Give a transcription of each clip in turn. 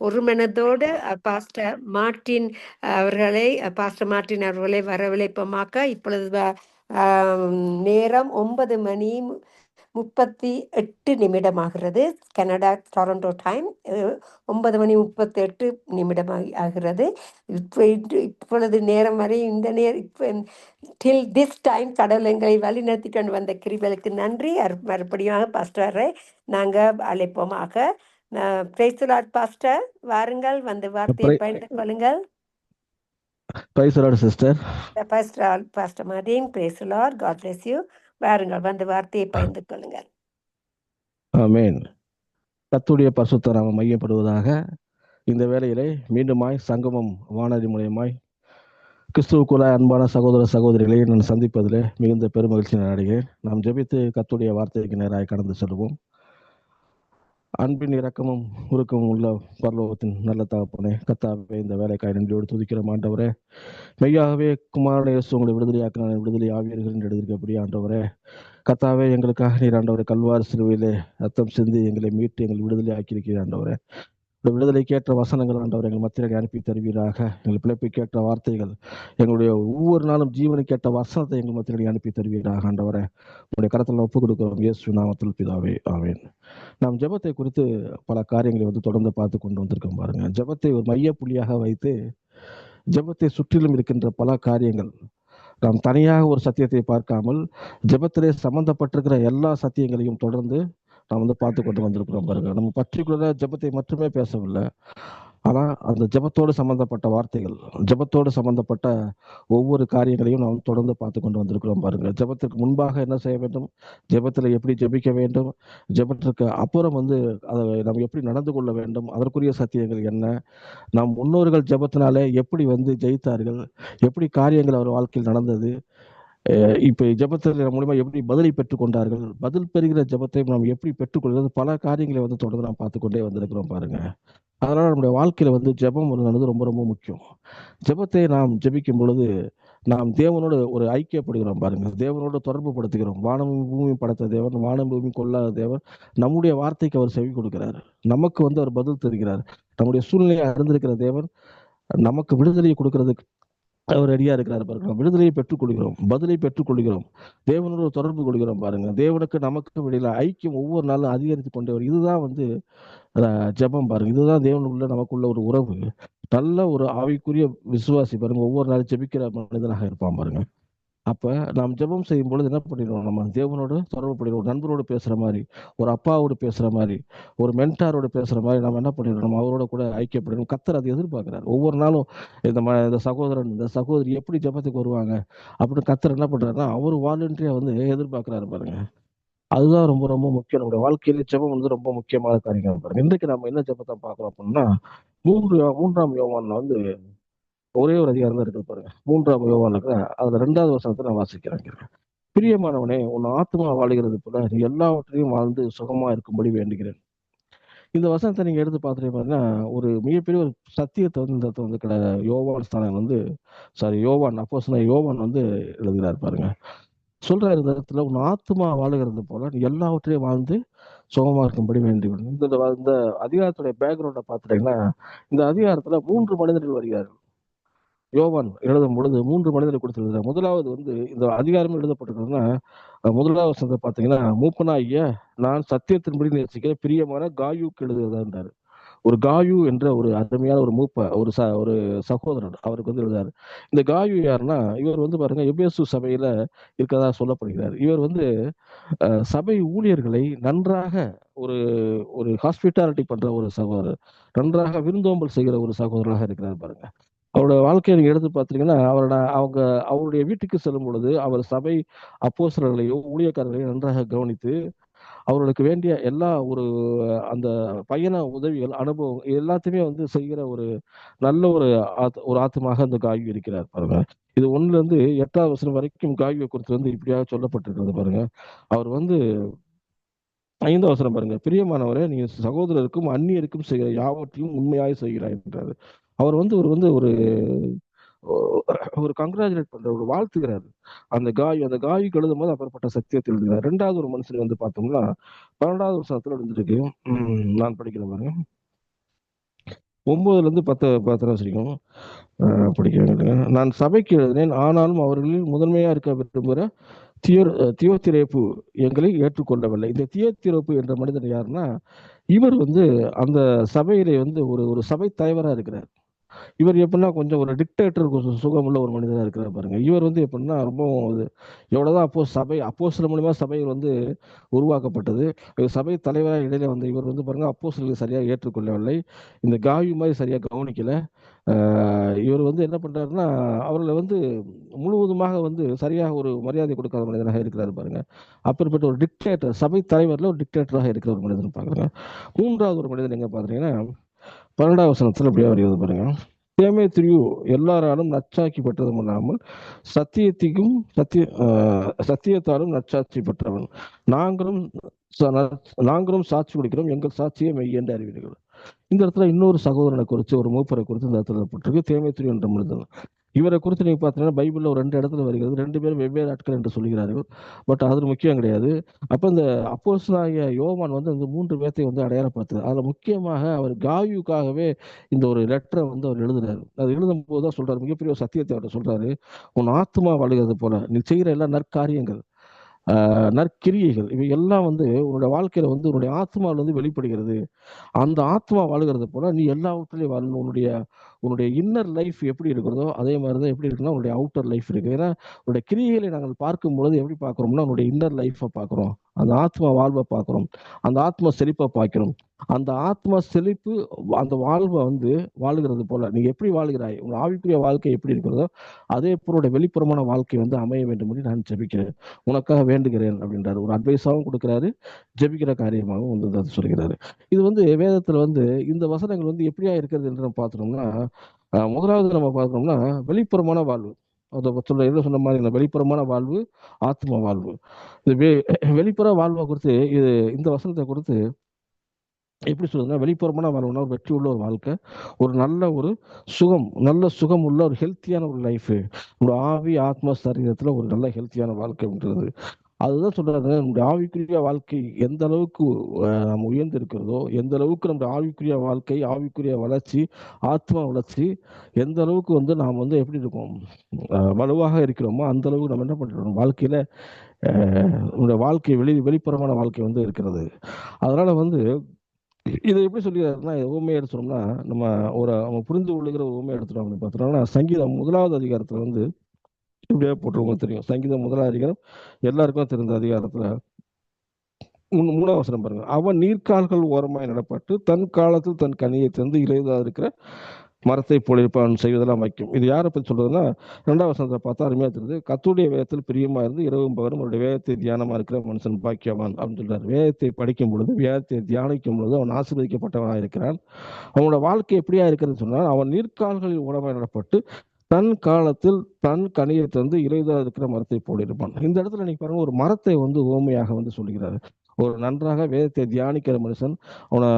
ஒரு மனதோடு pastor Martin அவர்களை வரவழைப்போமாக்க. இப்பொழுது நேரம் 9:38 கனடா டொரண்டோ டைம். 9:38 ஆகிறது. இப்பொழுது நேரம் வரை இந்த டில் திஸ் டைம் கடவுள் எங்களை வழிநடத்தி கொண்டு வந்த கிருபைகளுக்கு நன்றி. மறுபடியும் பாஸ்டரை நாங்கள் அழைப்போமாக. பிரைஸ் தி லார்ட் பாஸ்டர், வாருங்கள், வந்து வார்த்தையை பகிர்ந்து கொள்ளுங்கள். Praise the Lord sister. Pastor Martin, praise the Lord, God bless you. வாருங்கள், வந்து வார்த்தையை பகிர்ந்து கொள்ளுங்கள். ஆமென். கர்த்தருடைய பரிசுத்த நாமம் மையப்படுவதாக. இந்த வேளையிலே மீண்டுமாய் சங்கமம் வானொலி மூலமாய் கிறிஸ்துவுக்குள்ள அன்பான சகோதர சகோதரிகளை நான் சந்திப்பதிலே மிகுந்த பெருமகிழ்ச்சி அடைகிறேன். நாம் ஜெபித்து கர்த்தருடைய வார்த்தைக்கு நேராக கடந்து செல்வோம். அன்பின் இரக்கமும் உருக்கமும் உள்ள பரலோகத்தின் நல்ல தகப்பனே, கர்த்தாவே, இந்த வேலைக்காய் நன்றியோடு துதிக்கிற ஆண்டவரே, மெய்யாகவே குமாரனை இயேசு உங்களை விடுதலையாக்கின விடுதலை ஆவீர்கள் என்று எழுதியிருக்கபடி ஆண்டவரே, கர்த்தாவே, எங்களுக்காக நீர் ஆண்டவரே கல்வாரி சிலுவையிலே ரத்தம் சிந்தி எங்களை மீட்டு எங்களை விடுதலை ஆக்கியிருக்கிறீர் ஆண்டவரே. இந்த விடுதலைக்கேற்ற வசனங்கள் ஆண்டவர் எங்கள் மத்தியிலே அனுப்பி தருவீராக. எங்கள் பிழைப்புக்கேற்ற வார்த்தைகள், எங்களுடைய ஒவ்வொரு நாளும் ஜீவனுக்கேற்ற வசனத்தை எங்கள் மத்தியிலே அனுப்பி தருவீராக ஆண்டவரே. உங்களுடைய கரத்தில் ஒப்புக் கொடுக்கிறோம் இயேசு நாமத்தில் பிதாவே, ஆமென். நாம் ஜெபத்தை குறித்து பல காரியங்களை தொடர்ந்து பார்த்து கொண்டு வந்திருக்கோம் பாருங்க. ஜெபத்தை ஒரு மைய புள்ளியாக வைத்து ஜெபத்தை சுற்றிலும் இருக்கின்ற பல காரியங்கள், நாம் தனியாக ஒரு சத்தியத்தை பார்க்காமல் ஜெபத்திலே சம்பந்தப்பட்டிருக்கிற எல்லா சத்தியங்களையும் தொடர்ந்து நாம் பார்த்து கொண்டு வந்திருக்கிறோம் பாருங்க. நம்ம பர்டிகுலரா ஜெபத்தை மட்டுமே பேசவில்லை, ஆனா அந்த ஜெபத்தோடு சம்பந்தப்பட்ட வார்த்தைகள், ஜெபத்தோடு சம்பந்தப்பட்ட ஒவ்வொரு காரியங்களையும் நாம் தொடர்ந்து பார்த்து கொண்டு வந்திருக்கிறோம் பாருங்க. ஜெபத்திற்கு முன்பாக என்ன செய்ய வேண்டும், ஜெபத்தில் எப்படி ஜெபிக்க வேண்டும், ஜெபத்திற்கு அப்புறம் அதை நாம் எப்படி நடந்து கொள்ள வேண்டும், அதற்குரிய சத்தியங்கள் என்ன, நம் முன்னோர்கள் ஜெபத்தினாலே எப்படி ஜெயித்தார்கள், எப்படி காரியங்கள் அவர் வாழ்க்கையில் நடந்தது, இப்ப ஜெபத்தில் மூலமா எப்படி பதிலை பெற்றுக் கொண்டார்கள், பதில் பெறுகிற ஜெபத்தை நாம் எப்படி பெற்றுக்கொள்கிறது, பல காரியங்களை தொடர்ந்து நாம் பார்த்து கொண்டே வந்திருக்கிறோம் பாருங்க. அதனால நம்முடைய வாழ்க்கையில ஜெபம் ரொம்ப ரொம்ப முக்கியம். ஜெபத்தை நாம் ஜெபிக்கும் பொழுது நாம் தேவனோடு ஒரு ஐக்கியப்படுகிறோம் பாருங்க. தேவனோடு தொடர்பு படுத்துகிறோம். வானம் பூமி படைத்த தேவன், வானம் பூமி கொள்ளாத தேவன், நம்முடைய வார்த்தைக்கு அவர் செவி கொடுக்கிறார். நமக்கு அவர் பதில் தருகிறார். நம்முடைய சூழ்நிலையை அறிந்திருக்கிற தேவன் நமக்கு விடுதலையை கொடுக்கறதுக்கு அவர் ரெடியா இருக்கிறார் பாருங்க. விடுதலையை பெற்றுக்கொள்கிறோம், பதிலை பெற்றுக்கொள்கிறோம், தேவனோட தொடர்பு கொள்கிறோம் பாருங்க. தேவனுக்கு நமக்கு இடையில ஐக்கியம் ஒவ்வொரு நாளும் அதிகரித்து கொண்டே வரும். இதுதான் ஜெபம் பாருங்க. இதுதான் தேவனுக்குள்ள நமக்குள்ள ஒரு உறவு. நல்ல ஒரு ஆவிக்குரிய விசுவாசி பாருங்க ஒவ்வொரு நாளும் ஜெபிக்கிற மனிதனாக இருப்பான் பாருங்க. அப்ப நாம் ஜெபம் செய்யும் பொழுது என்ன பண்ணிடுவோம், நம்ம தேவனோடு தொடர்பு பண்ணிடுவோம். நண்பரோடு பேசுற மாதிரி, ஒரு அப்பாவோடு பேசுற மாதிரி, ஒரு மென்டாரோடு பேசுற மாதிரி நம்ம என்ன பண்ணிடுவோம், நம்ம அவரோட கூட ஐக்கியப்படணும். கர்த்தர் அதை எதிர்பார்க்கிறார். ஒவ்வொரு நாளும் இந்த சகோதரன் இந்த சகோதரி எப்படி ஜெபத்துக்கு வருவாங்க அப்படின்னு கர்த்தர் என்ன பண்றாருன்னா அவர் வாலண்டியா எதிர்பார்க்கிறாரு பாருங்க. அதுதான் ரொம்ப ரொம்ப முக்கியம். நம்முடைய வாழ்க்கையில ஜெபம் ரொம்ப முக்கியமான காரியம் பாருங்க. இன்றைக்கு நம்ம என்ன ஜெபத்தை பார்க்கிறோம் அப்படின்னா, 3ஆம் யோவான்ல ஒரே ஒரு அதிகாரம் தான் இருக்கு பாருங்க. 3ஆம் யோவானுக்கு அதுல 2வது வசனத்தை நான் வாசிக்கிறேன். பிரியமானவனே, உன் ஆத்மா வாழுகிறது போல நீ எல்லாவற்றையும் வாழ்ந்து சுகமா இருக்கும்படி வேண்டுகிறேன். இந்த வசனத்தை நீங்க எடுத்து பார்த்துட்டு பாத்தீங்கன்னா ஒரு மிகப்பெரிய ஒரு சத்தியத்தை இந்த யோவான் ஸ்தானம் யோவான் அப்போஸ்தலன் யோவான் எழுதுகிறார் பாருங்க. சொல்றாரு இந்த இடத்துல, உன் ஆத்மா வாழுகிறது போல நீ எல்லாவற்றையும் வாழ்ந்து சுகமா இருக்கும்படி வேண்டுகிறேன். இந்த அதிகாரத்துடைய பேக்ரவுண்டை பார்த்துட்டீங்கன்னா, இந்த அதிகாரத்துல 3 மனிதர்கள் வருகிறார்கள். யோவான் எழுதும் பொழுது 3 மனிதர்கள் கொடுத்திருக்கிறார். முதலாவது இந்த அதிகாரம் எழுதப்பட்டிருக்கிறதுனா, முதலாவது வசனத்தை பார்த்தீங்கன்னா, மூப்பனாகிய நான் சத்தியத்தின்படி நேசிக்கிற பிரியமான காயுக்கு எழுதுகிறதாரு. ஒரு காயு என்ற ஒரு அருமையான ஒரு ஒரு சகோதரர் அவருக்கு எழுதாரு. இந்த காயு யாருன்னா, இவர் பாருங்க எபேசு சபையில இருக்கதா சொல்லப்படுகிறார். இவர் சபை ஊழியர்களை நன்றாக ஒரு ஒரு ஹாஸ்பிட்டாலிட்டி பண்ற ஒரு சகோதரர், நன்றாக விருந்தோம்பல் செய்கிற ஒரு சகோதரராக இருக்கிறார் பாருங்க. அவரோட வாழ்க்கையை நீங்க எடுத்து பார்த்தீங்கன்னா, அவருடைய வீட்டுக்கு செல்லும் பொழுது அவர் சபை அப்போஸ்தலர்களையோ ஊழியக்காரர்களையும் நன்றாக கவனித்து அவர்களுக்கு வேண்டிய எல்லா அந்த பயண உதவிகள், அனுபவம் எல்லாத்தையுமே செய்கிற ஒரு நல்ல ஒரு ஆத்மாக அந்த காயு இருக்கிறார் பாருங்க. இது 1ல 8வது வசனம் வரைக்கும் காயுவை குறித்து இப்படியாக சொல்லப்பட்டிருக்கிறது பாருங்க. அவர் 5வது வசனம் பாருங்க. பிரியமானவரே, நீ சகோதரருக்கும் அந்நியருக்கும் செய்கிற யாவற்றையும் உண்மையாக செய்கிறார் என்றாரு. அவர் ஒரு கங்க்ராச்சுலேட் பண்ற ஒரு வாழ்த்துகிறாரு அந்த காய்க்கு எழுதும் போது அப்பேற்பட்ட சத்தியத்தில் எழுதுகிறார். 2வது ஒரு மனுஷன் பார்த்தோம்னா 12வது வசனத்துல இருந்துருக்கு. நான் படிக்கிறேன் பாருங்க. 9லேருந்து 10 வரைக்கும் படிக்க வேண்டியது. நான் சபைக்கு எழுதினேன், ஆனாலும் அவர்களில் முதன்மையாக இருக்க விரும்புகிற தியோத்திரேப்பு எங்களை ஏற்றுக்கொள்ளவில்லை. இந்த தியோத்திரேப்பு என்ற மனிதன் யாருன்னா, இவர் வந்து அந்த சபையிலே வந்து ஒரு ஒரு சபை தலைவராக இருக்கிறார். இவர் எப்படின்னா கொஞ்சம் ஒரு டிக்டேட்டர் சுகமுள்ள ஒரு மனிதராக இருக்கிறார் பாருங்க. இவர் வந்து எப்படின்னா ரொம்ப எவ்வளவுதான் அப்போஸ்தலர் மூலியமா சபைகள் வந்து உருவாக்கப்பட்டது. சபை தலைவராக இடையில வந்து இவர் வந்து பாருங்க அப்போஸ்தலர்களை சரியாக ஏற்றுக்கொள்ளவில்லை. இந்த காவி மாதிரி சரியாக கவனிக்கல. இவர் வந்து என்ன பண்றாருன்னா, அவர்களை வந்து முழுவதுமாக வந்து சரியாக ஒரு மரியாதை கொடுக்காத மனிதனாக இருக்கிறார் பாருங்க. அப்பேற்பட்ட ஒரு டிக்டேட்டர், சபை தலைவர்ல ஒரு டிக்டேட்டராக இருக்கிற ஒரு மனிதன் பாக்குறாங்க. 3வது ஒரு மனிதன் எங்க பாத்தீங்கன்னா 12வது வசனத்துல இப்படியே வருகிறது பாருங்க. தேமேத்திரியு எல்லாராலும் நற்சாட்சி பெற்றதும் இல்லாமல் சத்தியத்தாலும் நற்சாட்சி பெற்றவன். நாங்களும் நாங்களும் சாட்சி கொடுக்கிறோம், எங்கள் சாட்சியை மெய் என்று அறிவீர்கள். இந்த இடத்துல இன்னொரு சகோதரனை குறித்து, ஒரு மூப்பரை குறித்து இந்த இடத்துல போட்டிருக்கு, தேமேத்திரியு என்ற மனிதன். இவரை குறித்து நீங்க பார்த்தீங்கன்னா பைபிள்ல ஒரு 2 இடத்துல வருகிறது. 2 பேரும் வெவ்வேறு ஆட்கள் என்று சொல்கிறார்கள். பட் அது முக்கியம் கிடையாது. அப்ப இந்த அப்போஸ்தலனாகிய யோவான் வந்து இந்த 3 பேர்த்தை வந்து அடையாளப்படுத்துறார். அதுல முக்கியமாக அவர் காயுக்காகவே இந்த ஒரு லெட்டரை வந்து அவர் எழுதுறாரு. அது எழுதும் போதுதான் சொல்றாரு, மிகப்பெரிய ஒரு சத்தியத்தை அவர் சொல்றாரு. உன் ஆத்மா வாழுகிறது போல நீ செய்கிற எல்லா நற்காரியங்கள், நற்கிரியைகள், இவை எல்லாம் வந்து உன்னுடைய வாழ்க்கையில வந்து உன்னுடைய ஆத்மாவில வந்து வெளிப்படுகிறது. அந்த ஆத்மா வாழுகிறது போல நீ எல்லாவற்றிலையும் வாழணும். உன்னுடைய உன்னுடைய இன்னர் லைஃப் எப்படி இருக்கிறதோ அதே மாதிரிதான் எப்படி இருக்குன்னா உன்னுடைய அவுட்டர் லைஃப் இருக்கு. ஏன்னா உன்னுடைய கிரியைகளை நாங்கள் பார்க்கும் பொழுது எப்படி பார்க்கிறோம்னா உன்னுடைய இன்னர் லைஃபை பார்க்கிறோம், அந்த ஆத்மா வாழ்வை பார்க்கிறோம், அந்த ஆத்மா செழிப்பை பார்க்கிறோம். அந்த ஆத்மா செழிப்பு, அந்த வாழ்வை வந்து வாழுகிறது போல நீ எப்படி வாழ்கிறாய், உன் ஆவிக்குரிய வாழ்க்கை எப்படி இருக்கிறதோ அதே போல உன்னுடைய வெளிப்புறமான வாழ்க்கை வந்து அமைய வேண்டும் என்று நான் ஜெபிக்கிறேன், உனக்காக வேண்டுகிறேன் அப்படின்றாரு. ஒரு அட்வைஸாகவும் கொடுக்கிறாரு, ஜெபிக்கிற காரியமாகவும் வந்து அதை சொல்கிறாரு. இது வந்து வேதத்துல வந்து இந்த வசனங்கள் வந்து எப்படியா இருக்கிறது என்று நம்ம பார்த்தோம்னா, முதலாவது நம்ம பார்க்கணும்னா வெளிப்புறமான வாழ்வு. அதை என்ன சொன்ன மாதிரி இந்த வெளிப்புறமான வாழ்வு, ஆத்ம வாழ்வு. இது வெளிப்புற வாழ்வை குறித்து இந்த வசனத்தை குறித்து எப்படி சொல்றதுன்னா, வெளிப்புறமான வாழ்வுனா ஒரு வெற்றி உள்ள ஒரு வாழ்க்கை, ஒரு நல்ல சுகம் உள்ள ஒரு ஹெல்த்தியான ஒரு லைஃப், ஒரு ஆவி ஆத்மா சரீரத்துல ஒரு நல்ல ஹெல்த்தியான வாழ்க்கைன்றது. அதுதான் சொல்றாங்க, நம்முடைய ஆவிக்குரிய வாழ்க்கை எந்த அளவுக்கு நம்ம உயர்ந்து இருக்கிறதோ, எந்த அளவுக்கு நம்முடைய ஆவிக்குரிய வாழ்க்கை, ஆவிக்குரிய வளர்ச்சி, ஆத்மா வளர்ச்சி எந்த அளவுக்கு வந்து நாம் வந்து எப்படி இருக்கோம், வலுவாக இருக்கிறோமோ அந்த அளவுக்கு நம்ம என்ன பண்றோம் வாழ்க்கையில, நம்முடைய வாழ்க்கை வெளிப்புறமான வாழ்க்கை வந்து இருக்கிறது. அதனால வந்து இதை எப்படி சொல்லிடுறாருன்னா, ஊமையை எடுத்துட்டோம்னா நம்ம அவங்க புரிந்து கொள்ளுகிற ஊமையை எடுத்துட்டோம் அப்படின்னு பார்த்தோம்னா, சங்கீதம் 1வது அதிகாரத்துல வந்து இப்படியே போட்டுருவோம் தெரியும். சங்கீதம் 1வது அதிகாரம் எல்லாருக்கும் தெரிந்த அதிகாரத்துல 3வது வசனம் பாருங்க. அவன் நீர்க்கால்கள் ஓரமாய் நடப்பட்டு தன் காலத்தில் தன் கனியை தந்து இளையதா இருக்கிற மரத்தை போல இருப்பான், செய்வதெல்லாம் வைக்கும். இது யாரை பத்தி சொல்றதுன்னா, 2வது வசனத்தை பார்த்தா அருமையா தெரியுது. கர்த்தருடைய வேதத்தில் பிரியமா இருந்து இரவும் பகலும் அவருடைய வேதத்தை தியானமா இருக்கிற மனுஷன் பாக்கியவான் அப்படின்னு சொல்றாரு. வேதத்தை படிக்கும் பொழுது, வேதத்தை தியானிக்கும் பொழுது அவன் ஆசீர்வதிக்கப்பட்டவனாக இருக்கிறான். அவனோட வாழ்க்கை எப்படியா இருக்கிறதுன்னு சொன்னால், அவன் நீர்க்கால்களில் உணவாய் நடப்பட்டு தன் காலத்தில் தன் கனியை தந்து இலைதா இருக்கிற மரத்தை போல இருப்பான். இந்த இடத்துல நீங்க பாருங்க, ஒரு மரத்தை வந்து ஓமையாக வந்து சொல்லுகிறாரு. ஒரு நன்றாக வேதத்தை தியானிக்கிற மனுஷன் அவனை,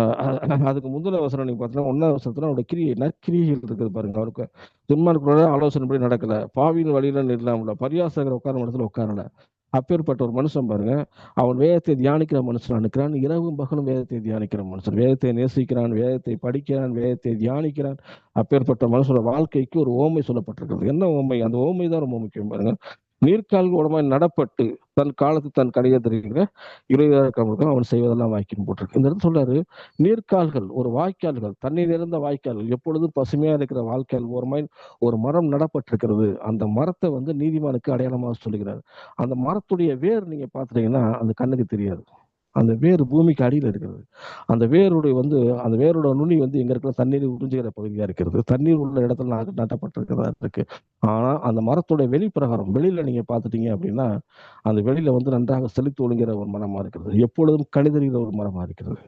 அதுக்கு முந்தின வசனம் நீங்க பார்த்தீங்கன்னா 1வது வசனத்துல அவனோட நற்கிரியைகள் இருக்குது பாருங்க. அவருக்கு துன்மார்க்கரோட ஆலோசனைப்படி நடக்கல, பாவியின் வழியில நில்லாமல, பரியாசகர் உட்கார இடத்துல உட்காரல. அப்பேற்பட்ட ஒரு மனுஷன் பாருங்க, அவன் வேதத்தை தியானிக்கிற மனுஷன் இருக்கிறான். இரவும் பகலும் வேதத்தை தியானிக்கிற மனுஷன், வேதத்தை நேசிக்கிறான், வேதத்தை படிக்கிறான், வேதத்தை தியானிக்கிறான். அப்பேற்பட்ட மனுஷனோட வாழ்க்கைக்கு ஒரு ஓமை சொல்லப்பட்டிருக்கிறது. என்ன ஓமை? அந்த ஓமை தான் ரொம்ப முக்கியம் பாருங்க. நீர்க்கால் ஓரமாய் நடப்பட்டு தன் காலத்து தன் கடையை தெரிகிற இளையர்களுக்கு அவன் செய்வதெல்லாம் வாய்க்குன்னு போட்டிருக்கு. இந்த இடத்துல சொல்றாரு, நீர்க்கால்கள், ஒரு வாய்க்கால்கள், தண்ணீர் நிறைந்த வாய்க்கால்கள், எப்பொழுதும் பசுமையா இருக்கிற வாய்க்கால் ஓரமாய் ஒரு மரம் நடப்பட்டிருக்கிறது. அந்த மரத்தை வந்து நீதிமானுக்கு அடையாளமாக சொல்லுகிறார். அந்த மரத்துடைய வேர் நீங்க பாத்துட்டீங்கன்னா அந்த கண்ணுக்கு தெரியாது. அந்த வேர் பூமிக்கு அடியில் இருக்கிறது. அந்த அந்த வேரோட நுனி வந்து எங்க இருக்கிற தண்ணீர் உறிஞ்சுகிற பகுதியா இருக்கிறது. தண்ணீர் உள்ள இடத்துல நட்டப்பட்டிருக்கிறதா இருக்கு. ஆனா அந்த மரத்தோட வெளிப்பிரகாரம், வெளியில நீங்க பாத்துட்டீங்க அப்படின்னா அந்த வெளியில வந்து நன்றாக செழித்து ஒழுங்கிற ஒரு மரமா இருக்கிறது. எப்பொழுதும் கணிதறிகிற ஒரு மரமா இருக்கிறது.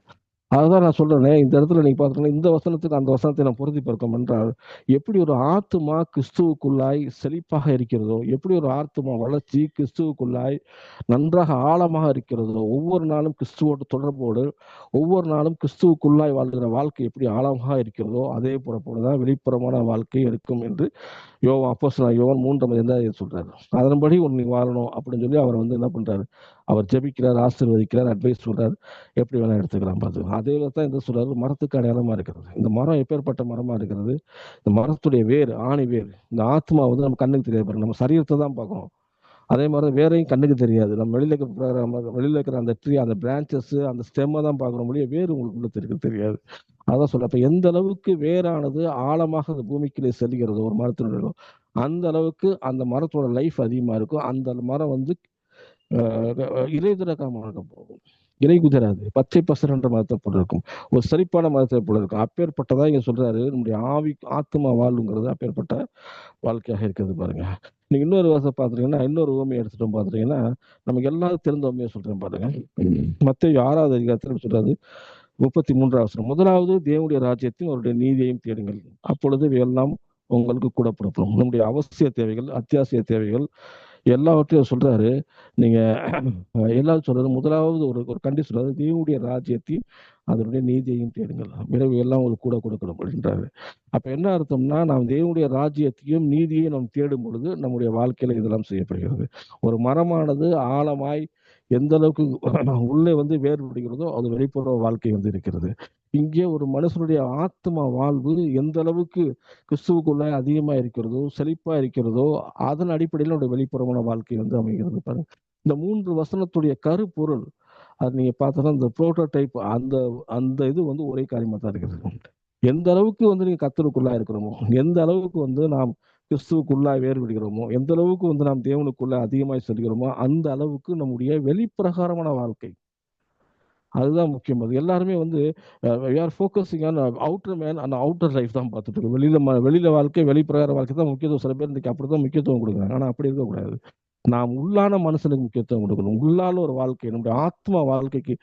அதுதான் நான் சொல்றேனே, இந்த இடத்துல நீங்க பாத்தீங்கன்னா இந்த வசனத்துக்கு அந்த வசனத்தை நான் பொருத்தி பார்க்கும் என்றால், எப்படி ஒரு ஆத்துமா கிறிஸ்துவுக்குள்ளாய் செழிப்பாக இருக்கிறதோ, எப்படி ஒரு ஆத்துமா வளர்ச்சி கிறிஸ்துவுக்குள்ளாய் நன்றாக ஆழமாக இருக்கிறதோ, ஒவ்வொரு நாளும் கிறிஸ்துவோட தொடர்போடு ஒவ்வொரு நாளும் கிறிஸ்துவுக்குள்ளாய் வாழ்கிற வாழ்க்கை எப்படி ஆழமாக இருக்கிறதோ அதே போலதான் வெளிப்புறமான வாழ்க்கை இருக்கும் என்று அப்போஸ்தலனாகிய யோவான் 3:2 சொல்றாரு. அதன்படி நீ வாழணும் அப்படின்னு சொல்லி அவர் வந்து என்ன பண்றாரு, அவர் ஜெபிக்கிறார், ஆசீர்வதிக்கிறார், அட்வைஸ் சொல்றார், எப்படி வேணா எடுத்துக்கலாம் பார்த்துக்கலாம். அதே தான் இந்த சொல்றாரு, மரத்துக்கு அடையாளமா இருக்கிறது. இந்த மரம் எப்பேற்பட்ட மரமா இருக்கிறது? இந்த மரத்துடைய வேர், ஆணி வேர், இந்த ஆத்மா வந்து நம்ம கண்ணுக்கு தெரியாது பாருங்க, நம்ம சரீரத்தை தான் பார்க்கணும். அதே மாதிரி வேறையும் கண்ணுக்கு தெரியாது. நம்ம வெளியில இருக்கிற அந்த ட்ரீ, அந்த பிரான்ச்சஸ், அந்த ஸ்டெம்மை தான் பார்க்கணும் முடியும், வேறு உங்களுக்கு தெரியாது. அதான் சொல்ல, அப்ப எந்த அளவுக்கு வேறானது ஆழமாக அந்த பூமிக்குள்ளே செல்கிறதோ ஒரு மரத்தினுடைய, அந்த அளவுக்கு அந்த மரத்தோட லைஃப் அதிகமா இருக்கும். அந்த மரம் வந்து இலை திறக்காம போகும், இலை குதிராது, பச்சை பசரன்ற மரத்தை போல இருக்கும், ஒரு செழிப்பான மரத்தை போல இருக்கும். அப்பேற்பட்டதா இங்க சொல்றாரு, நம்முடைய ஆத்மா வாழ்வுங்கிறது அப்பேற்பட்ட வாழ்க்கையாக இருக்கிறது பாருங்க. நீங்க இன்னொரு வருஷம் பாத்துட்டீங்கன்னா, இன்னொரு ஊமையை எடுத்துட்டோம் பாத்துட்டீங்கன்னா, நமக்கு எல்லாரும் தெரிந்த ஊமையை சொல்றேன் பாருங்க. மத்தேயு 6வது அதிகாரத்தில் சொல்றாரு, 33வது வசனம், முதலாவது தேவனுடைய ராஜ்யத்தையும் அவருடைய நீதியையும் தேடுங்கள், அப்பொழுது எல்லாம் உங்களுக்கு கூட புறப்படும். நம்முடைய அவசிய தேவைகள், அத்தியாவசிய தேவைகள் எல்லாவற்றையும் சொல்றாரு. நீங்க எல்லாரும் சொல்றாரு, முதலாவது ஒரு கண்டிஷன் சொல்றாரு, தேவனுடைய ராஜ்யத்தையும் அதனுடைய நீதியையும் தேடுங்கள், விரைவு எல்லாம் உங்களுக்கு கூட கொடுக்கணும் அப்படின்றாரு. அப்ப என்ன அர்த்தம்னா, நாம் தேவனுடைய ராஜ்யத்தையும் நீதியையும் நாம் தேடும் பொழுது நம்முடைய வாழ்க்கையில இதெல்லாம் செய்யப்படுகிறது. ஒரு மரமானது ஆழமாய் எந்த அளவுக்கு உள்ளே வந்து வேறுபடுகிறதோ அது வெளிப்புற வாழ்க்கை வந்து இருக்கிறது. இங்கே ஒரு மனுஷனுடைய ஆத்மா வாழ்வு எந்த அளவுக்கு கிறிஸ்துவுக்குள்ள அதிகமா இருக்கிறதோ, செழிப்பா இருக்கிறதோ, அதன் அடிப்படையில் நம்முடைய வெளிப்புறமான வாழ்க்கை வந்து அமைகிறது பாருங்க. இந்த 3 வசனத்துடைய கருப்பொருள் அது நீங்க பார்த்தோன்னா, இந்த புரோட்டோடைப், அந்த அந்த இது வந்து ஒரே காரியமா தான் இருக்குது. எந்த அளவுக்கு வந்து நீங்க கர்த்தருக்குள்ளா இருக்கிறோமோ, எந்த அளவுக்கு வந்து நாம் கிறிஸ்துவுக்குள்ளாய் வேறுபடுகிறோமோ, எந்த அளவுக்கு வந்து நாம் தேவனுக்குள்ள அதிகமாய் செல்கிறோமோ, அந்த அளவுக்கு நம்முடைய வெளிப்பிரகாரமான வாழ்க்கை அதுதான் முக்கியம். அது எல்லாருமே வந்து we are focusing on outer man and outer life தான் பார்த்துட்டு இருக்கோம். வெளியில வாழ்க்கை, வெளிப்பிரகார வாழ்க்கை தான் முக்கியத்துவம். சில பேர் இன்னைக்கு அப்படிதான் முக்கியத்துவம் கொடுக்குறாங்க. ஆனா அப்படி இருக்கக்கூடாது. நாம் உள்ளான மனுஷனுக்கு முக்கியத்துவம் கொடுக்கணும். உள்ளால ஒரு வாழ்க்கை, நம்முடைய ஆத்மா வாழ்க்கைக்கு